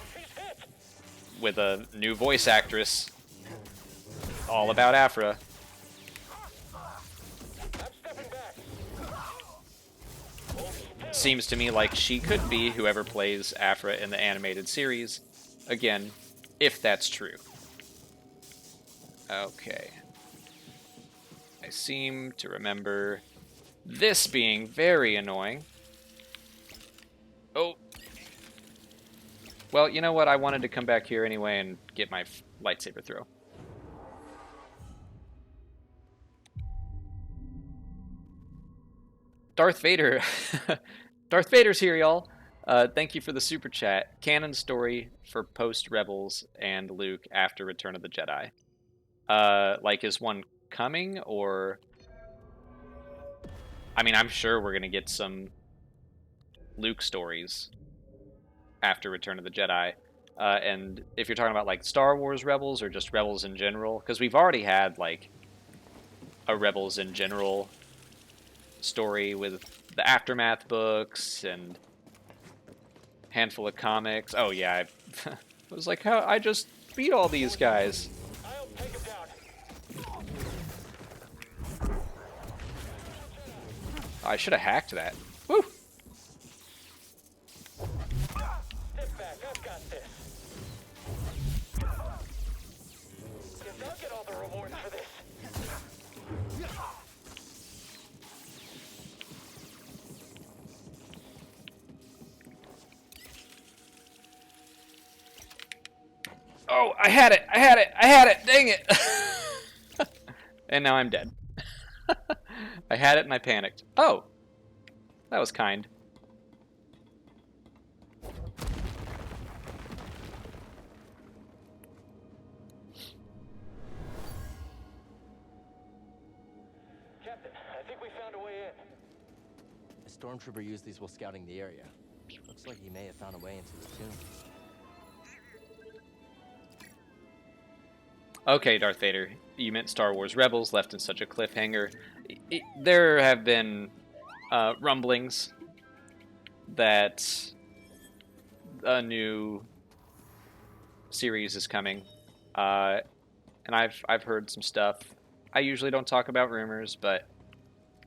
new voice actress all about Afra. Seems to me like she could be whoever plays Afra in the animated series. Again, if that's true. Okay. I seem to remember this being very annoying. Oh. Well, you know what? I wanted to come back here anyway and get my lightsaber throw. Darth Vader. Darth Vader's here, y'all. Thank you for the super chat. Canon story for post Rebels and Luke after Return of the Jedi. Like, is one coming, or... I mean, I'm sure we're gonna get some Luke stories after Return of the Jedi. And if you're talking about, like, Star Wars Rebels or just Rebels in general, because we've already had, like, a Rebels in general story with the Aftermath books and a handful of comics. Oh, yeah, I was like, how I just beat all these guys. I'll take him down. I should have hacked that. Woo! Step back, I've got this. Guess I'll get all the rewards for this. Oh, I had it! I had it! I had it! Dang it! And now I'm dead. I had it and I panicked. Oh! That was kind. Captain, I think we found a way in. A stormtrooper used these while scouting the area. Looks like he may have found a way into the tomb. Okay, Darth Vader, you meant Star Wars Rebels, left in such a cliffhanger. There have been rumblings that a new series is coming, and I've heard some stuff. I usually don't talk about rumors, but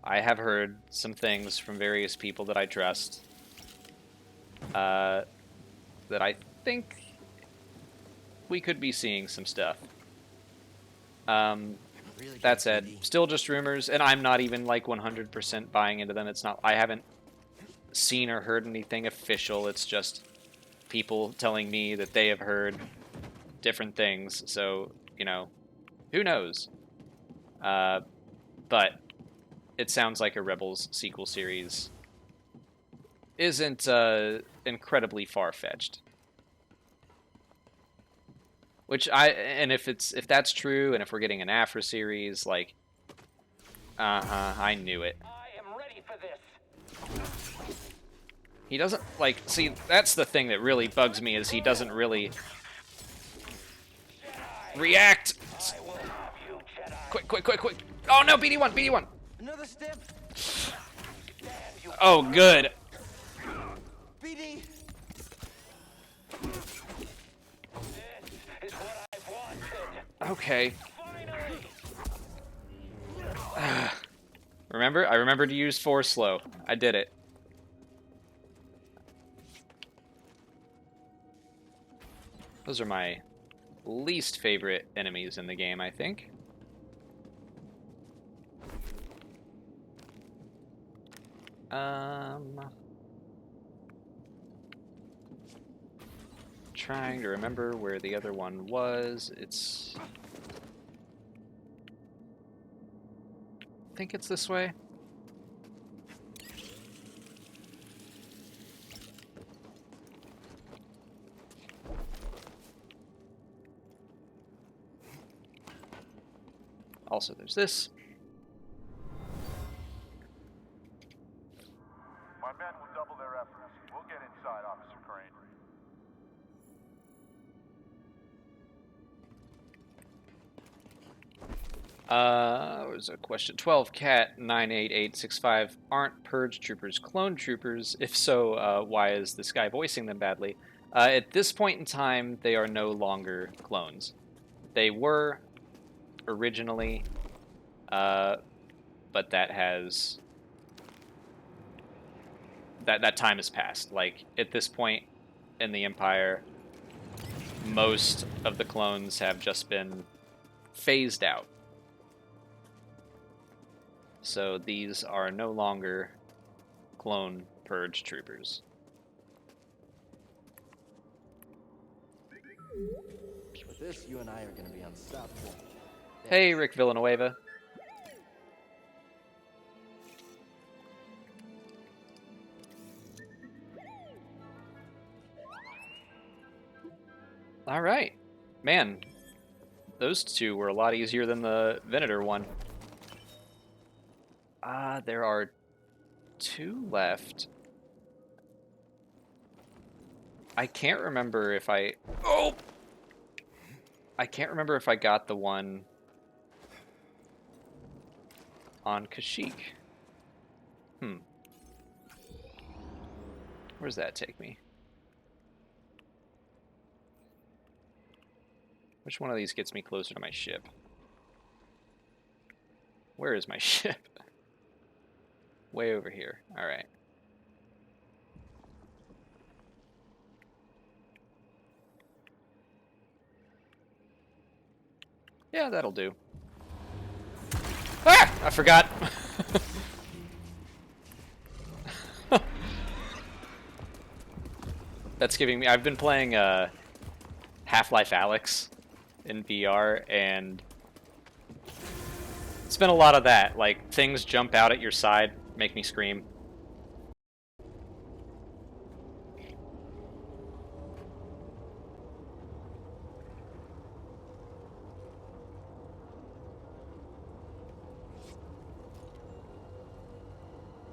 I have heard some things from various people that I trust that I think we could be seeing some stuff. That said, still just rumors, and I'm not even like 100% buying into them. It's not, I haven't seen or heard anything official. It's just people telling me that they have heard different things. So, you know, who knows? But it sounds like a Rebels sequel series isn't incredibly far-fetched. Which and if that's true, and if we're getting an Afra series, like, I knew it. I am ready for this. He doesn't, like, see, that's the thing that really bugs me, is he doesn't really react. I will have you, Jedi. Quick, quick, quick, quick. Oh no, BD1, BD1. Another Stim! Oh, good. BD! This is what I wanted. Okay. Finally. Remember? I remembered to use Force Slow. I did it. Those are my least favorite enemies in the game, I think. Trying to remember where the other one was. I think it's this way. Also, there's this. My men will double their efforts. We'll get inside, Officer Crane. Was a question 12 cat 98865 aren't purge troopers clone troopers? If so, why is this guy voicing them badly? At this point in time, they are no longer clones. They were originally, but that has that time has passed. Like at this point in the Empire, most of the clones have just been phased out. So these are no longer clone purge troopers. With this, you and I are going to be unstoppable. Hey, Rick Villanueva. All right. Man, those two were a lot easier than the Venator one. There are 2 left. I can't remember if I... Oh! I can't remember if I got the one on Kashyyyk. Where does that take me? Which one of these gets me closer to my ship? Where is my ship? Way over here. All right. Yeah, that'll do. Ah! I forgot. That's giving me... I've been playing Half-Life Alyx in VR, and it's been a lot of that. Like, things jump out at your side, make me scream.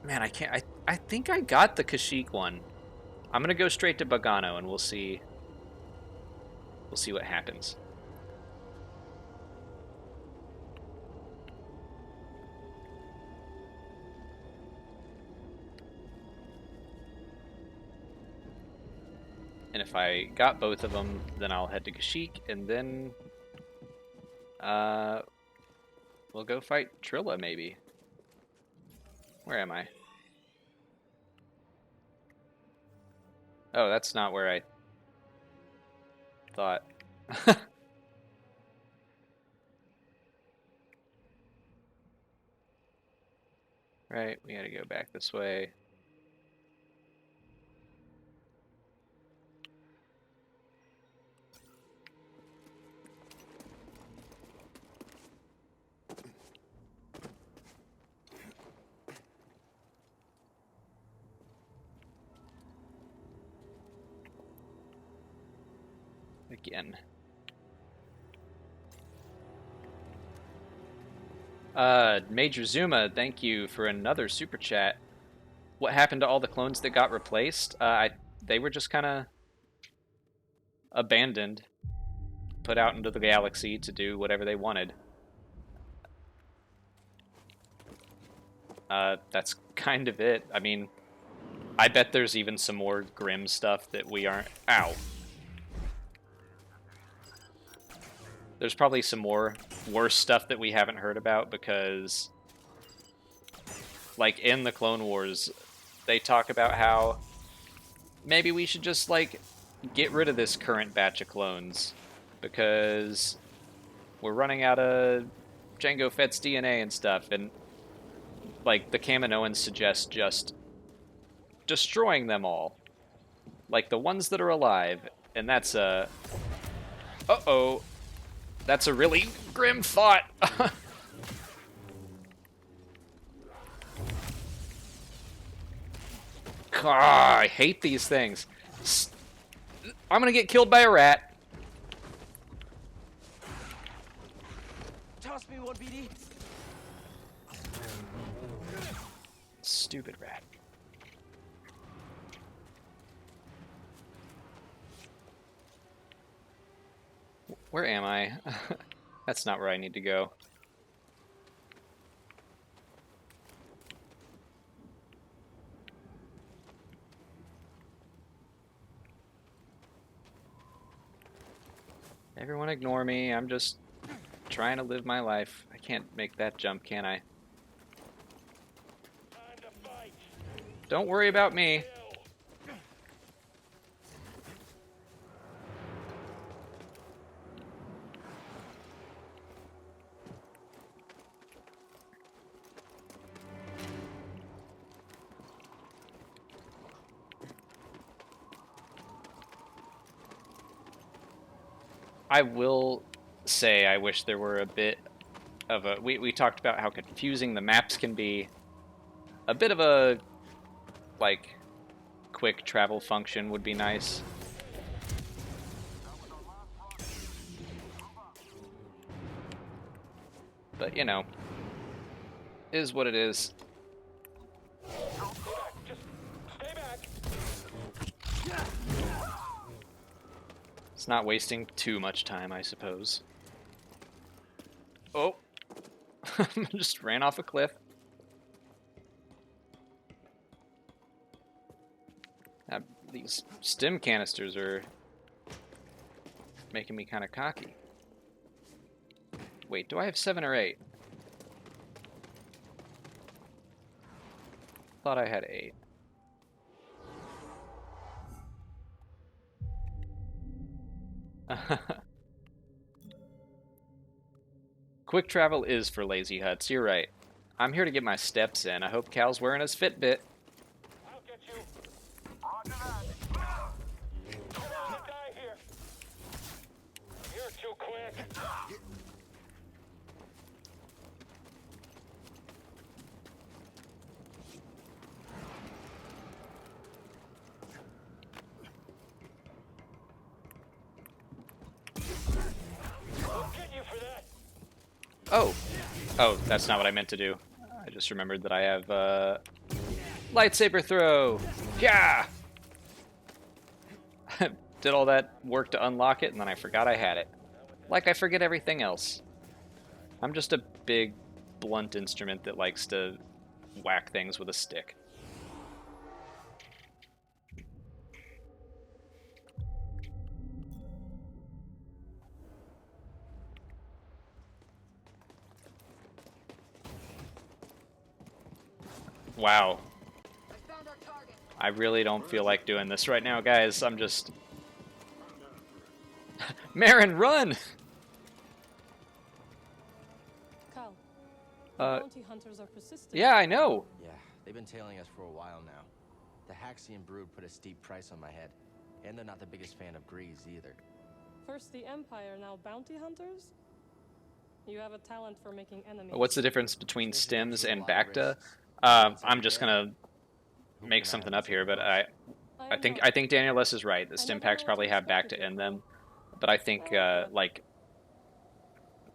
Man, I can't... I think I got the Kashyyyk one. I'm gonna go straight to Bogano, and we'll see... We'll see what happens. And if I got both of them, then I'll head to Kashyyyk, and then... we'll go fight Trilla, maybe. Where am I? Oh, that's not where I thought. Right, we gotta go back this way. Again. Major Zuma, thank you for another super chat. What happened to all the clones that got replaced? They were just kind of abandoned, put out into the galaxy to do whatever they wanted. That's kind of it. I mean, I bet there's even some more grim stuff that we aren't... Ow. There's probably some more worse stuff that we haven't heard about because, like, in the Clone Wars, they talk about how maybe we should just, like, get rid of this current batch of clones because we're running out of Jango Fett's DNA and stuff, and, like, the Kaminoans suggest just destroying them all. Like the ones that are alive. And that's a... Uh-oh. That's a really grim thought. God, I hate these things. I'm gonna get killed by a rat. Toss me one, BD. Stupid rat. Where am I? That's not where I need to go. Everyone ignore me. I'm just trying to live my life. I can't make that jump, can I? Don't worry about me. I will say I wish there were a bit of a... We talked about how confusing the maps can be. A bit of a, like, quick travel function would be nice. But, you know, is what it is. It's not wasting too much time, I suppose. Oh! Just ran off a cliff. These stim canisters are making me kind of cocky. Wait, do I have 7 or 8? Thought I had 8. Quick travel is for lazy huts, you're right. I'm here to get my steps in. I hope Cal's wearing his Fitbit. I'll get you. Roger that. Don't die here. You're too quick. I'll get you for that. Oh! Oh, that's not what I meant to do. I just remembered that I have, lightsaber throw! Yeah! Did all that work to unlock it, and then I forgot I had it. Like I forget everything else. I'm just a big, blunt instrument that likes to whack things with a stick. Wow. I really don't feel like doing this right now, guys. I'm just... Marin, run! Cal, the bounty hunters are persistent. Yeah, I know. Yeah, they've been tailing us for a while now. The Haxian brood put a steep price on my head. And they're not the biggest fan of Grease either. First the Empire, now bounty hunters? You have a talent for making enemies. What's the difference between Stims and Bacta? I'm just gonna make something up here, but I think Daniel S is right. The Stim packs probably have Bacta in them, but I think like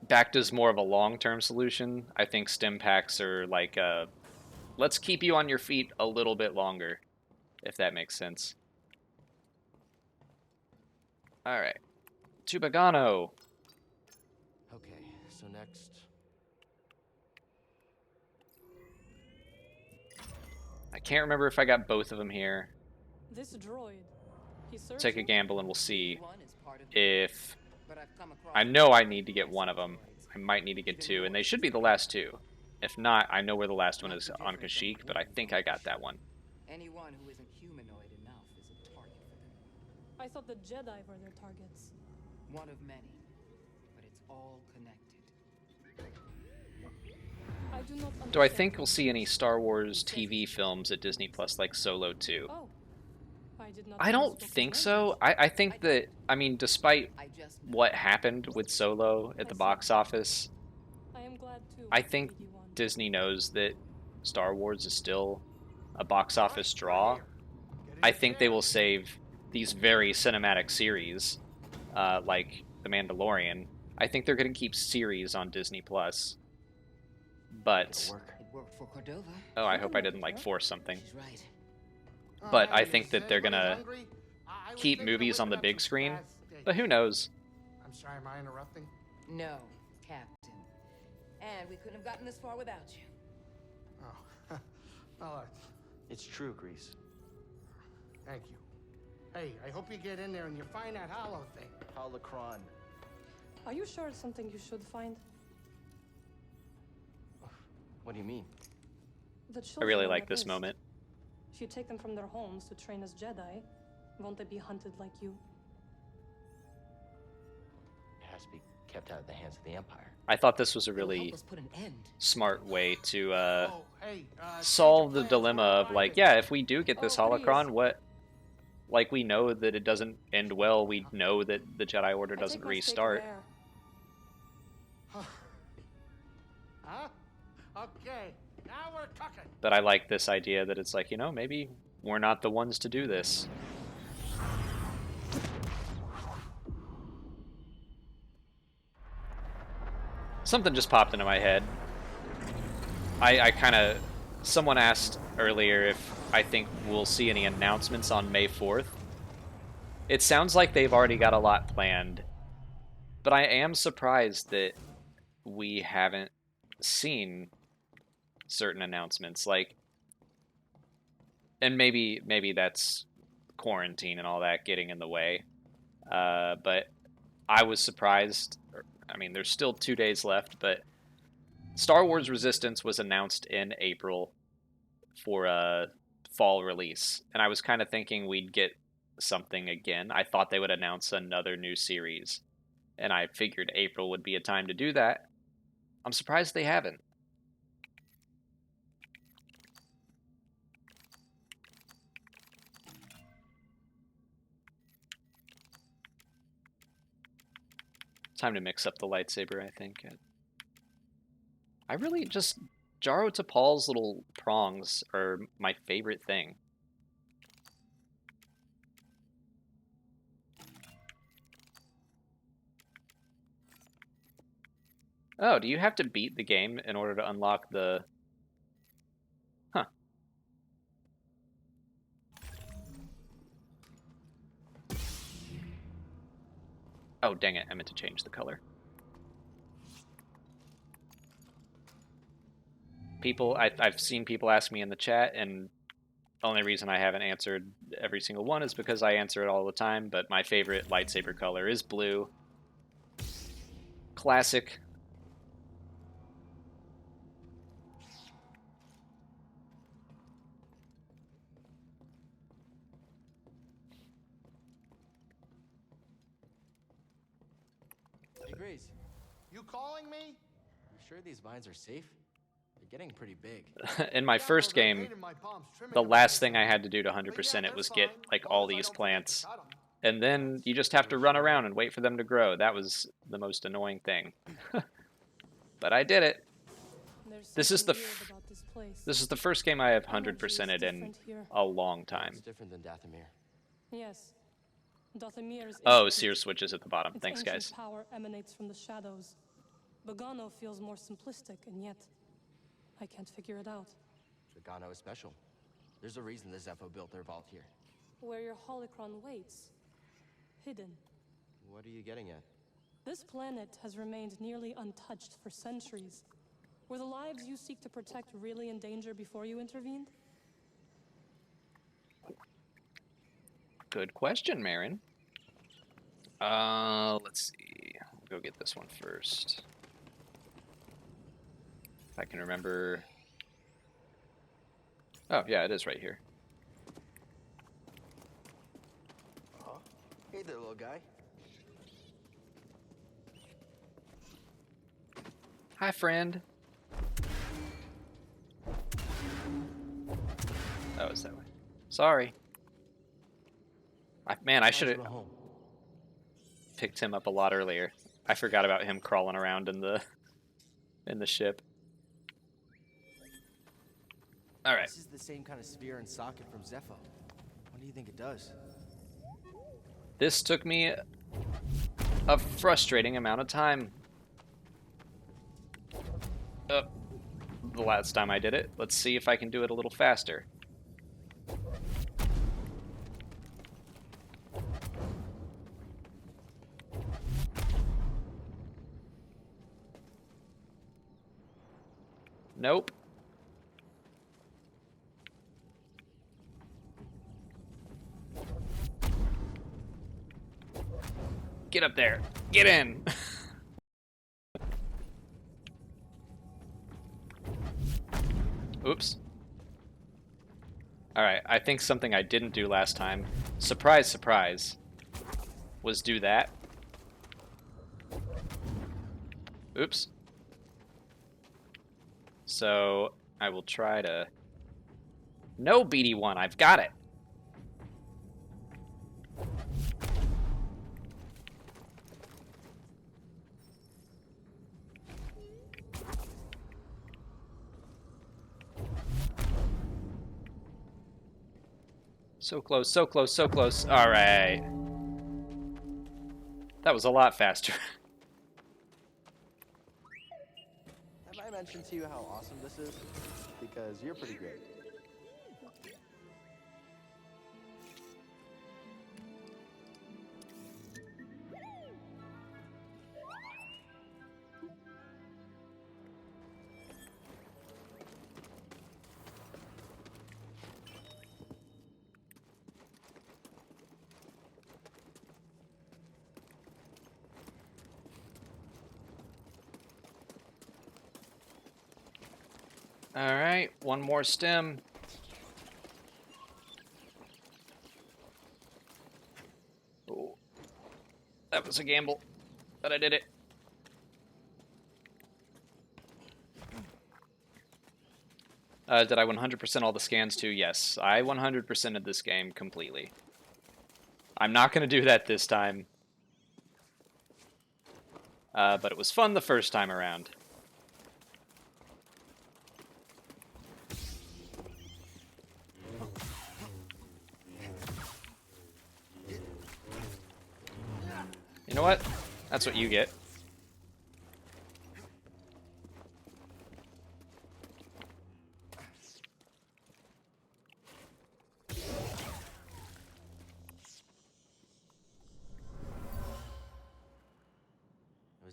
Bacta's more of a long-term solution. I think Stim packs are like let's keep you on your feet a little bit longer, if that makes sense. All right, Tubagano. Okay, so next... I can't remember if I got both of them here. This droid. Take a gamble and we'll see One is part of if... but I've come across I know I need to get one of them. I might need to get 2, and they should be the last 2. If not, I know where the last one is on Kashyyyk, but I think I got that one. anyone who isn't humanoid enough is a target for them. I thought the Jedi were their targets. One of many, but it's all connected. I do not Do I understand think we'll what see you any mean. Star Wars TV films at Disney Plus like Solo 2? Oh, I did not I know you don't spoke think the so. language. I think that, I mean, despite I just know. what happened with Solo at I the see. box office, I am glad too. I think BD1. Disney knows that Star Wars is still a box office draw. I think they will save these very cinematic series, like The Mandalorian. I think they're going to keep series on Disney Plus. But Work. It worked for Cordova. oh, I You hope can I make didn't it like work. force something. She's right. But I think that they're gonna keep movies on the big screen. But who knows? I'm sorry, am I interrupting? No, Captain. And we couldn't have gotten this far without you. Oh, well, It's true, Grease. thank you. Hey, I hope you get in there and you find that hollow thing. Holocron. Are you sure it's something you should find? What do you mean? The I children really on like that this list. moment. If you take them from their homes to train as Jedi, won't they be hunted like you? It has to be kept out of the hands of the Empire. I thought this was a It'll really help us put an end. smart way to Oh, hey, solve the change of plans, dilemma wanna of find like, it. yeah, if we do get this Oh, please. holocron, what? Like, we know that it doesn't end well. We know that the Jedi Order I doesn't take my steak restart. there. Huh? Okay, now we're talking. But I like this idea that it's like, you know, maybe we're not the ones to do this. Something just popped into my head. I kind of... Someone asked earlier if I think we'll see any announcements on May 4th. It sounds like they've already got a lot planned. But I am surprised that we haven't seen certain announcements. Like, and maybe that's quarantine and all that getting in the way. But I was surprised. I mean, there's still 2 days left, but Star Wars Resistance was announced in April for a fall release, and I was kind of thinking we'd get something again. I thought they would announce another new series, and I figured April would be a time to do that. I'm surprised they haven't. Time to mix up the lightsaber, I think. I really just... Jaro Tapal's little prongs are my favorite thing. Oh, do you have to beat the game in order to unlock the... Huh. Oh, dang it. I meant to change the color. I've seen people ask me in the chat, and the only reason I haven't answered every single one is because I answer it all the time, but my favorite lightsaber color is blue. Classic. Hey, Grease. You calling me? You sure these vines are safe? They're getting pretty big. In my first game, the last thing I had to do to 100% it was get like all these plants, and then you just have to run around and wait for them to grow. That was the most annoying thing. But I did it. This is the this is the first game I have 100%ed in a long time. It's different than Dathomir. Yes. Dathomir is Oh, ancient. Sears switches at the bottom. Its Thanks, ancient guys. power emanates from the shadows. Bogano feels more simplistic, and yet I can't figure it out. Dragano is special. There's a reason the Zepho built their vault here. Where your holocron waits, hidden. What are you getting at? This planet has remained nearly untouched for centuries. Were the lives you seek to protect really in danger before you intervened? Good question, Marin. Let's see. We'll go get this one first. If I can remember. Oh, yeah, it is right here. Hey there, little guy. Hi, friend. goes that way. Sorry. Man, I should have picked him up a lot earlier. I forgot about him crawling around in the ship. All right. This is the same kind of sphere and socket from Zepho. What do you think it does? This took me a frustrating amount of time. The last time I did it. Let's see if I can do it a little faster. Nope. Get up there. Get in. Oops. Alright, I think something I didn't do last time, surprise, surprise, was do that. Oops. So, I will try to... No, BD1, I've got it! So close, so close, so close. Alright. That was a lot faster. Have I mentioned to you how awesome this is? Because you're pretty great. Alright, one more stim. Oh, that was a gamble, but I did it. Did I 100% all the scans too? Yes, I 100%ed this game completely. I'm not going to do that this time. But it was fun the first time around. You know what? That's what you get.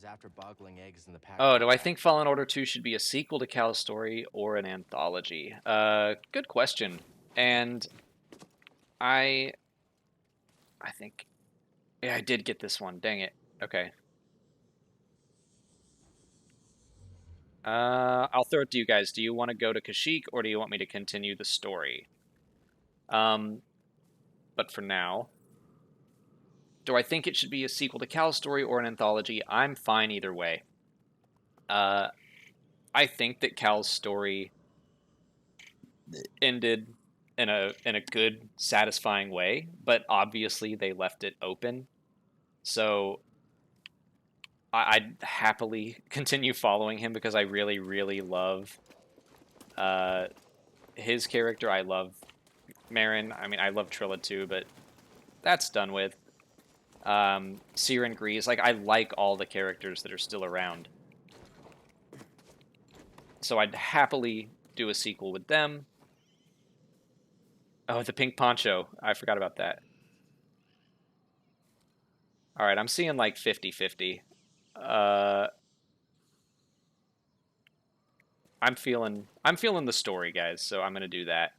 After boggling eggs in the pack. Oh, do I think Fallen Order 2 should be a sequel to Cal's story or an anthology? Good question. And I think... Yeah, I did get this one. Dang it. Okay. I'll throw it to you guys. Do you want to go to Kashyyyk, or do you want me to continue the story? But for now... Do I think it should be a sequel to Cal's story or an anthology? I'm fine either way. I think that Cal's story ended in a good, satisfying way, but obviously they left it open. So I'd happily continue following him because I really, really love his character. I love Marin. I mean, I love Trilla too, but that's done with. Siren Grease, like, I like all the characters that are still around. So I'd happily do a sequel with them. Oh, the pink poncho. I forgot about that. Alright, I'm seeing like 50-50. I'm feeling the story, guys, so I'm gonna do that.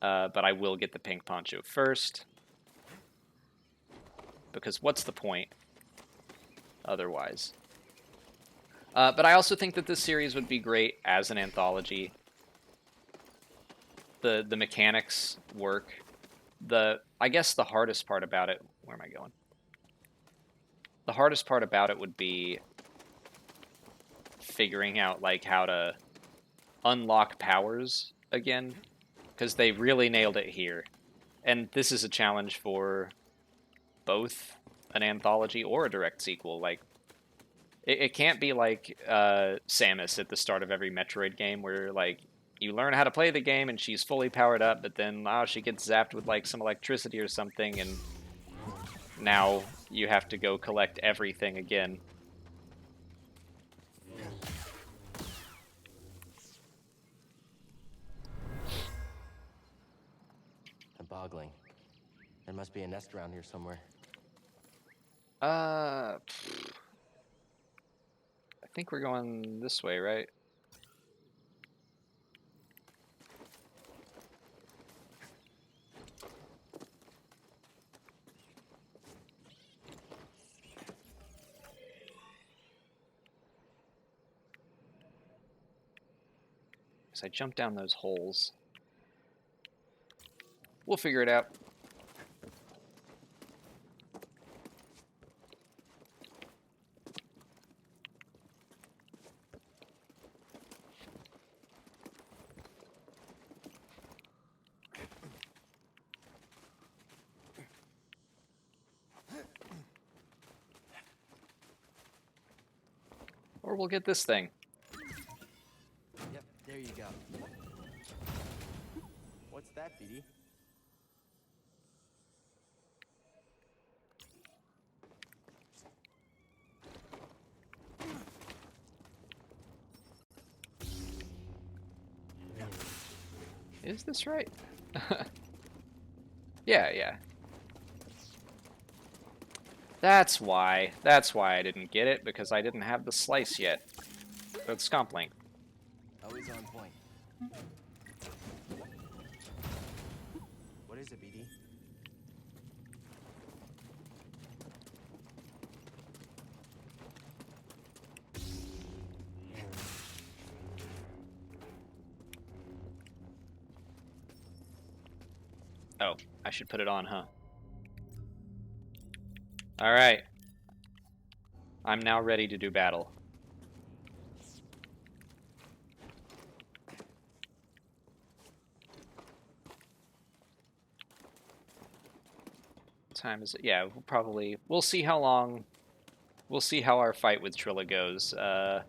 But I will get the pink poncho first. Because what's the point otherwise? But I also think that this series would be great as an anthology. The mechanics work. I guess the hardest part about it... Where am I going? The hardest part about it would be figuring out like how to unlock powers again. because they really nailed it here. And this is a challenge for both an anthology or a direct sequel. Like, it can't be like Samus at the start of every Metroid game, where like you learn how to play the game and she's fully powered up, but then she gets zapped with like some electricity or something, and now you have to go collect everything again. I'm boggling. There must be a nest around here somewhere. I think we're going this way, right? Because I jumped down those holes. We'll figure it out. Or we'll get this thing. Yep, there you go. What's that, BD? Is this right? Yeah. That's why I didn't get it, because I didn't have the slice yet. Or the scomp length. Always on point. What is it, BD? Oh, I should put it on, huh? Alright. I'm now ready to do battle. What time is it? Yeah, we'll see how long, we'll see how our fight with Trilla goes. I've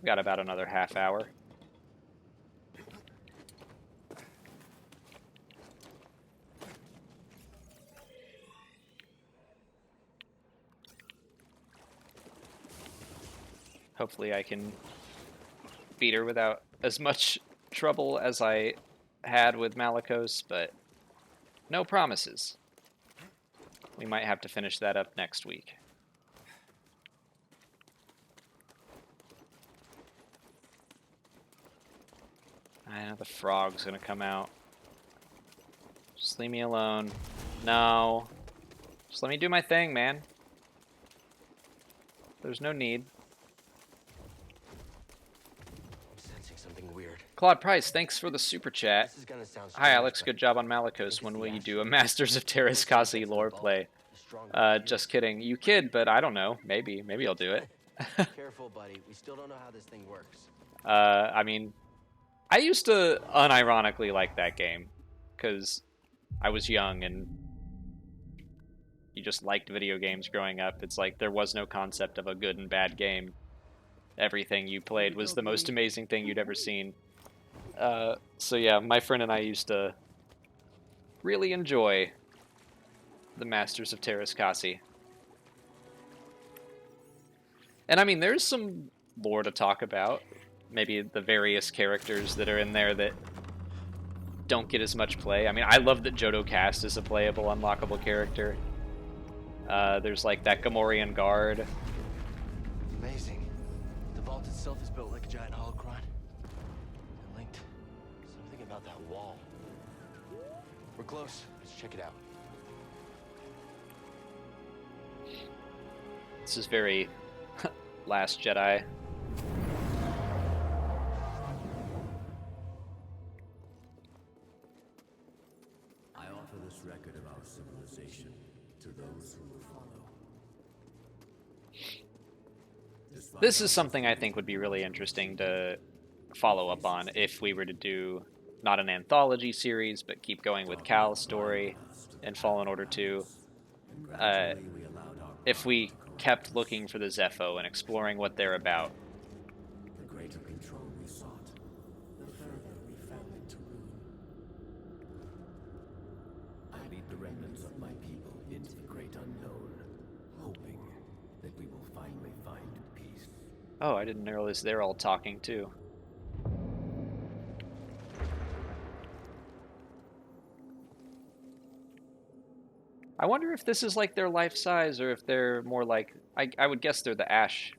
got about another half hour. Hopefully I can beat her without as much trouble as I had with Malicos, but no promises. We might have to finish that up next week. I know the frog's gonna come out. Just leave me alone. No. Just let me do my thing, man. There's no need. Something weird. Claude Price, thanks for the super chat. This is gonna sound Hi strange, Alex, but good job on Malicos. When will you do a Masters of Terrascasi lore play? Just kidding. You kid, but I don't know. Maybe I'll do it. Careful, buddy. We still don't know how this thing works. I mean, I used to unironically like that game, because I was young and you just liked video games growing up. It's like there was no concept of a good and bad game. Everything you played was the most amazing thing you'd ever seen. So yeah, my friend and I used to really enjoy the Masters of Terrascasi. And I mean, there's some lore to talk about. Maybe the various characters that are in there that don't get as much play. I mean, I love that Jodo Cast is a playable, unlockable character. There's like that Gamorrean guard. Amazing. The vault itself is built like a giant holocron. And linked. Something about that wall. We're close. Let's check it out. This is very Last Jedi. I offer this record of our civilization to those who will follow. This is something I think would be really interesting to follow up on if we were to do not an anthology series, but keep going with Cal's story in Fallen Order 2. If we kept looking for the Zepho and exploring what they're about. The greater control we sought, the further we fell into ruin. I lead the remnants of my people into the great unknown, hoping that we will finally find peace. Oh, I didn't realize they're all talking too. I wonder if this is like their life size, or if they're more like... I would guess they're the Ash.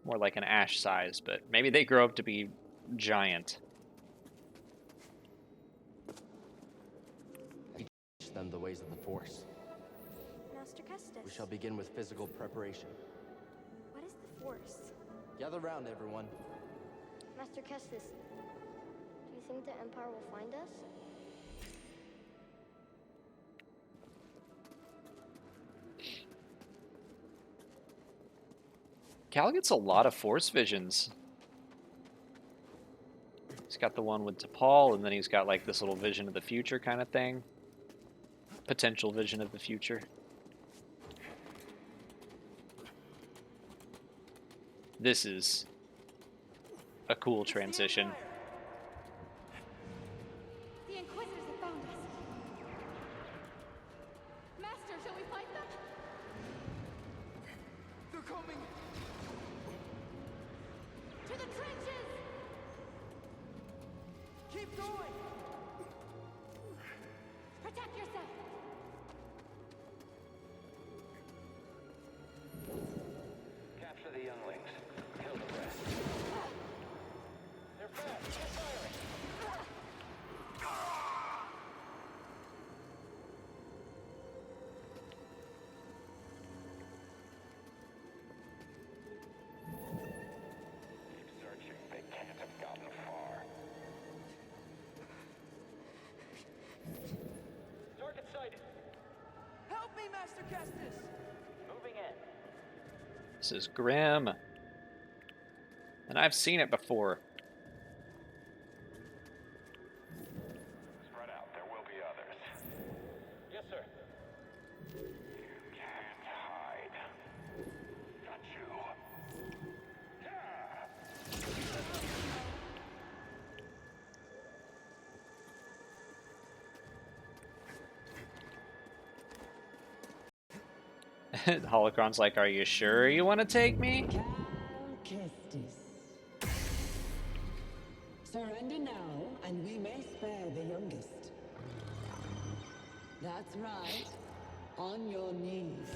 More like an Ash size, but maybe they grow up to be giant. Teach them the ways of the Force. Master Kestis. We shall begin with physical preparation. What is the Force? Gather round, everyone. Master Kestis, do you think the Empire will find us? Cal gets a lot of Force visions. He's got the one with T'Pol, and then he's got like this little vision of the future kind of thing. Potential vision of the future. This is a cool transition. The Inquisitors have found us. Master, shall we fight them? They're coming! To the trenches! Keep going! Protect yourself! Capture the younglings. Kill the rest. They're fast. Keep firing. Keep searching. They can't have gotten far. Target sighted. Help me, Master Kestis. Moving in. This is grim. And I've seen it before. Spread out. There will be others. Yes, sir. You can't hide. Got you. Holocron's like, are you sure you want to take me? Kestis. Surrender now, and we may spare the youngest. That's right. On your knees.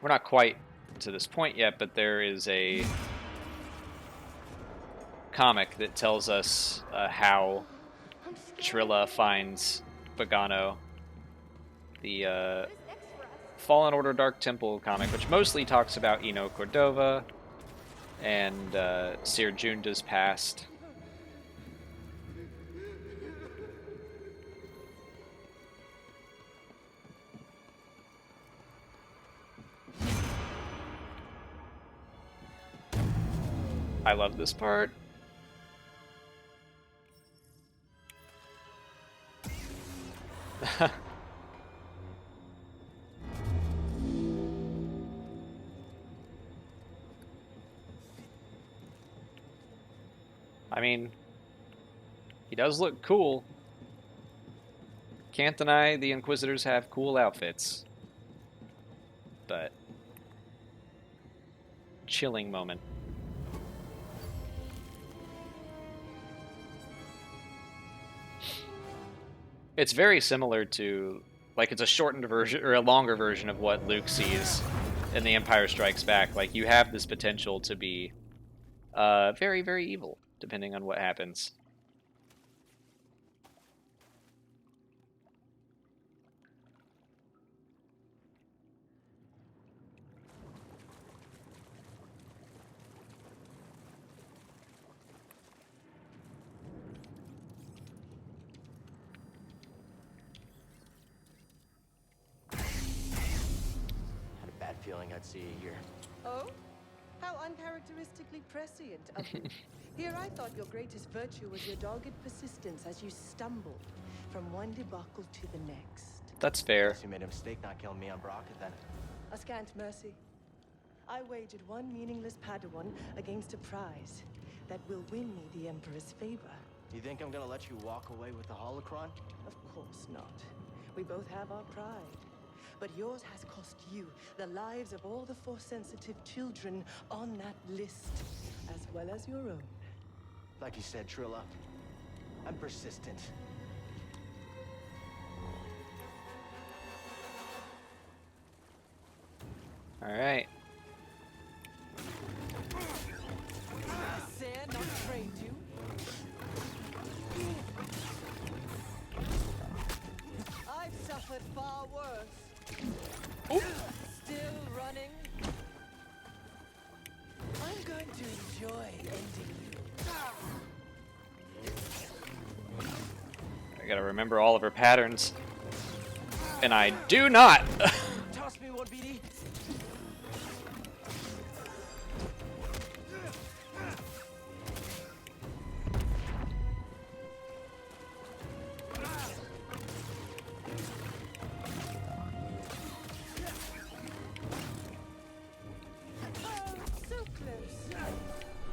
We're not quite to this point yet, but there is a comic that tells us how Trilla finds Bogano. The Fallen Order Dark Temple comic, which mostly talks about Eno Cordova and Seer Junda's past. I love this part. I mean, he does look cool. Can't deny the Inquisitors have cool outfits. But chilling moment. It's very similar to, like, it's a shortened version, or a longer version of what Luke sees in The Empire Strikes Back. Like, you have this potential to be very, very evil, depending on what happens. Had a bad feeling I'd see you here. Oh? How uncharacteristically prescient of you. Here I thought your greatest virtue was your dogged persistence as you stumbled from one debacle to the next. That's fair. Guess you made a mistake not killing me on Baraka then. A scant mercy. I wagered one meaningless Padawan against a prize that will win me the Emperor's favor. You think I'm gonna let you walk away with the holocron? Of course not. We both have our pride. But yours has cost you the lives of all the Force-sensitive children on that list, as well as your own. Like you said, Trilla, I'm persistent. Alright. Said not afraid to. I've suffered far worse. Oh. Still running. I'm going to enjoy ending you. I gotta remember all of her patterns. And I do not! Toss me one, BD.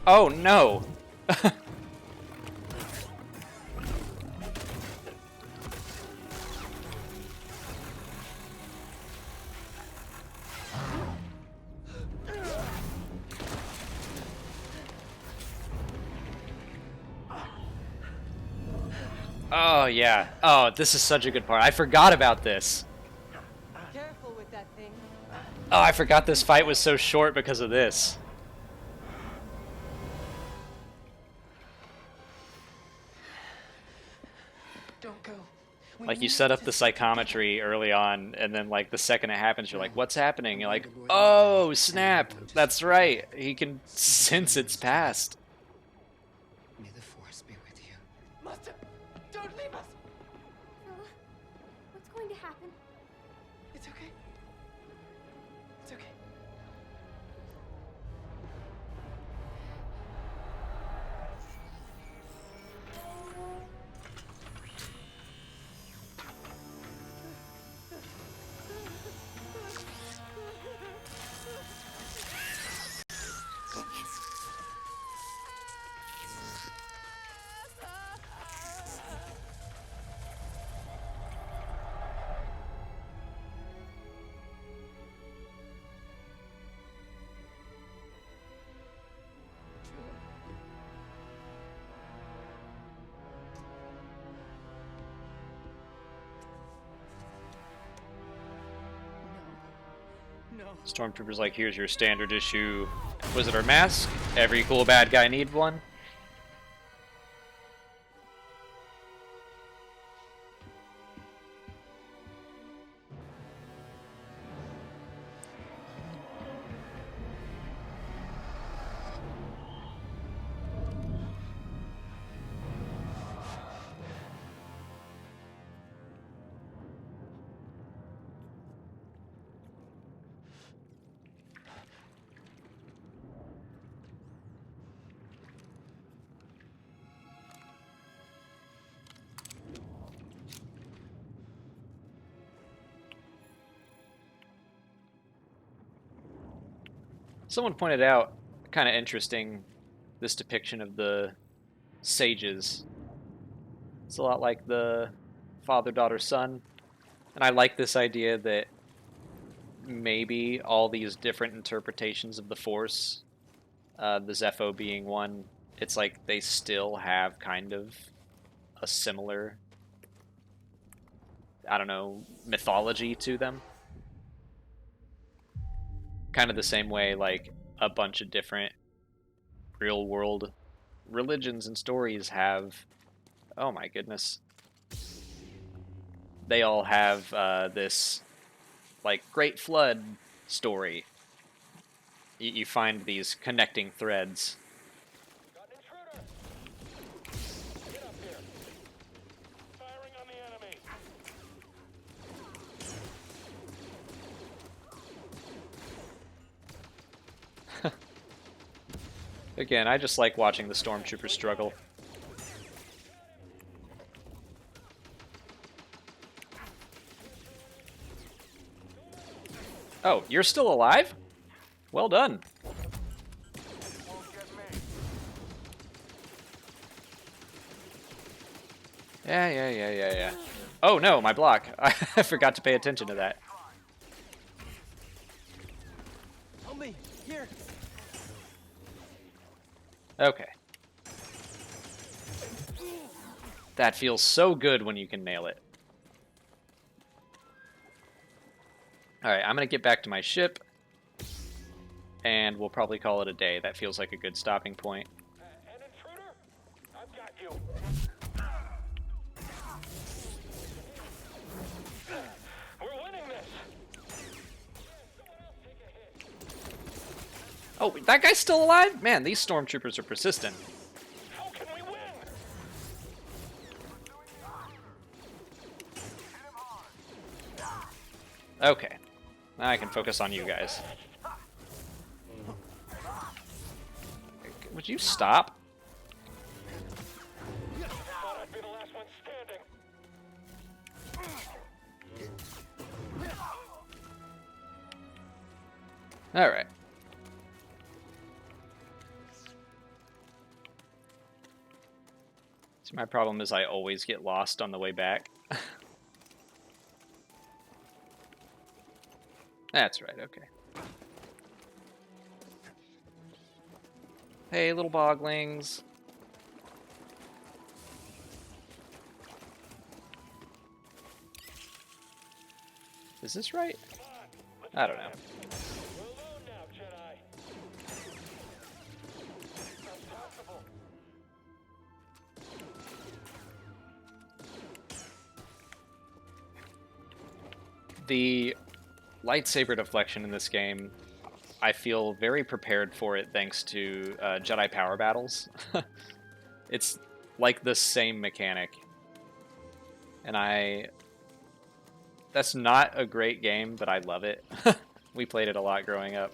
Oh no! Oh yeah. Oh, this is such a good part. I forgot about this. Careful with that thing. Oh, I forgot this fight was so short because of this. Don't go. Like, you set up the psychometry early on, and then, like, the second it happens, you're like, what's happening? You're like, oh, snap! That's right! He can sense its past. May the Force be with you. Master, don't leave us! Trilla, what's going to happen? It's okay. It's okay. Stormtrooper's like, here's your standard issue Inquisitor mask. Every cool bad guy need one. Someone pointed out, kind of interesting, this depiction of the sages. It's a lot like the father, daughter, son. And I like this idea that maybe all these different interpretations of the Force, the Zepho being one, it's like they still have kind of a similar, I don't know, mythology to them. Kind of the same way, like, a bunch of different real-world religions and stories have... Oh my goodness. They all have this, like, Great Flood story. You find these connecting threads. Got an intruder! Get up here. Firing on the enemy. Again, I just like watching the stormtroopers struggle. Oh, you're still alive? Well done. Yeah. Oh no, my block. I forgot to pay attention to that. Help me! Here! Okay. That feels so good when you can nail it. Alright, I'm gonna get back to my ship. And we'll probably call it a day. That feels like a good stopping point. An intruder? I've got you. We're winning this. Oh, that guy's still alive? Man, these stormtroopers are persistent. How can we win? Okay. Now I can focus on you guys. Would you stop? Thought I'd be the last one standing. Alright. So my problem is I always get lost on the way back. That's right, okay. Hey, little boglings. Is this right? I don't know. We're alone now, Jedi. Impossible. The lightsaber deflection in this game, I feel very prepared for it thanks to Jedi power battles. It's like the same mechanic. And that's not a great game, but I love it. We played it a lot growing up.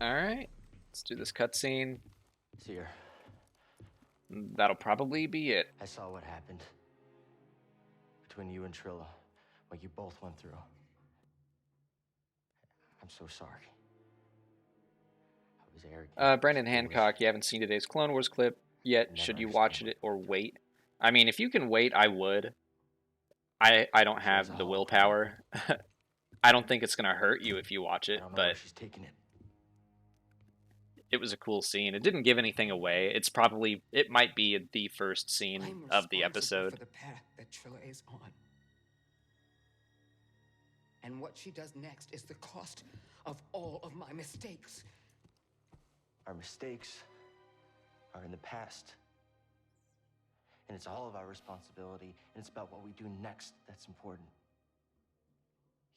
Alright, let's do this cutscene. Seer, That'll probably be it. I saw what happened between you and Trilla, what you both went through. I'm so sorry. I was arrogant. Brandon Hancock, you haven't seen today's Clone Wars clip yet. Should you watch it or wait? I mean, if you can wait, I would. I don't have the willpower. I don't think it's gonna hurt you if you watch it, but she's taking it. It was a cool scene. It didn't give anything away. It might be the first scene of the episode. For the path that Trilla is on. And what she does next is the cost of all of my mistakes. Our mistakes are in the past. And it's all of our responsibility, and it's about what we do next that's important.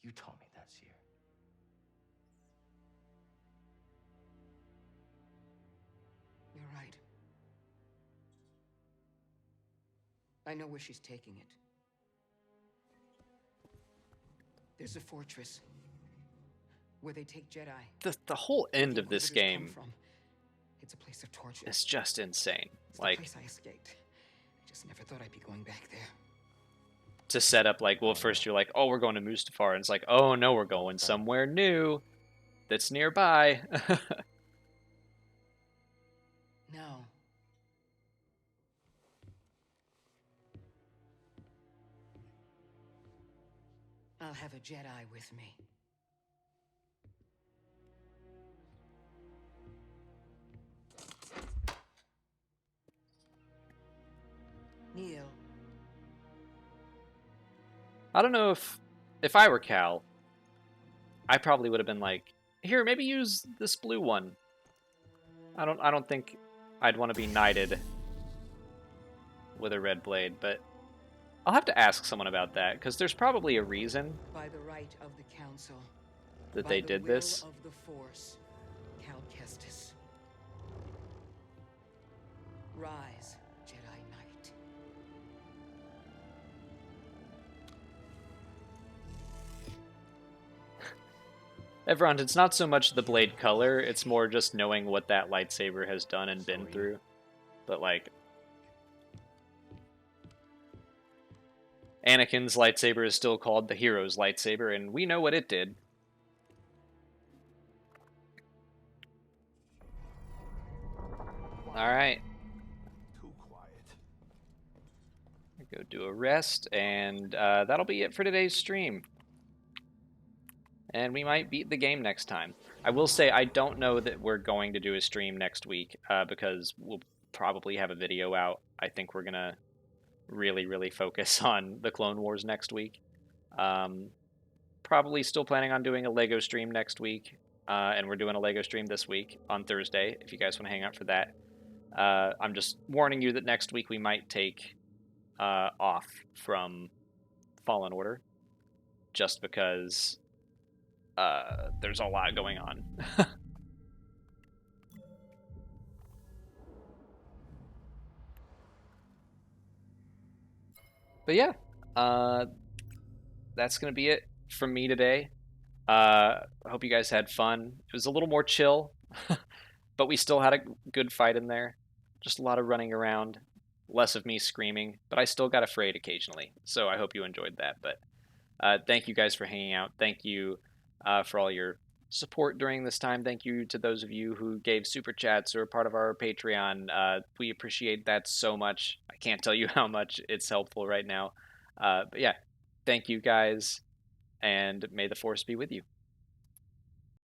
You taught me that, Seer. You're right. I know where she's taking it. There's a fortress where they take Jedi. The whole end of this game It's a place of torture. is just insane. It's the place I escaped. I just never thought I'd be going back there. To set up well, first you're like, oh, we're going to Mustafar, and it's like, oh no, we're going somewhere new that's nearby. No. I'll have a Jedi with me. Neil. I don't know if I were Cal, I probably would have been like, here, maybe use this blue one. I don't think I'd want to be knighted with a red blade, but I'll have to ask someone about that, because there's probably a reason By the right of the council. that By they the did will this. Of the Force, Cal Kestis. Rise, Jedi Knight. Everyone, it's not so much the blade color, it's more just knowing what that lightsaber has done and been through. But, like, Anakin's lightsaber is still called the hero's lightsaber, and we know what it did. Alright. Too quiet. Go do a rest, and that'll be it for today's stream. And we might beat the game next time. I will say I don't know that we're going to do a stream next week, because we'll probably have a video out. I think we're going to really focus on the Clone Wars next week. Probably still planning on doing a LEGO stream next week, and we're doing a LEGO stream this week on Thursday, if you guys want to hang out for that. I'm just warning you that next week we might take off from Fallen Order, just because there's a lot going on. But yeah, that's going to be it from me today. I hope you guys had fun. It was a little more chill, but we still had a good fight in there. Just a lot of running around, less of me screaming, but I still got afraid occasionally. So I hope you enjoyed that. But thank you guys for hanging out. Thank you for all your support during this time. Thank you to those of you who gave super chats or are part of our Patreon. We appreciate that so much. I can't tell you how much it's helpful right now. But yeah, thank you guys, and may the Force be with you.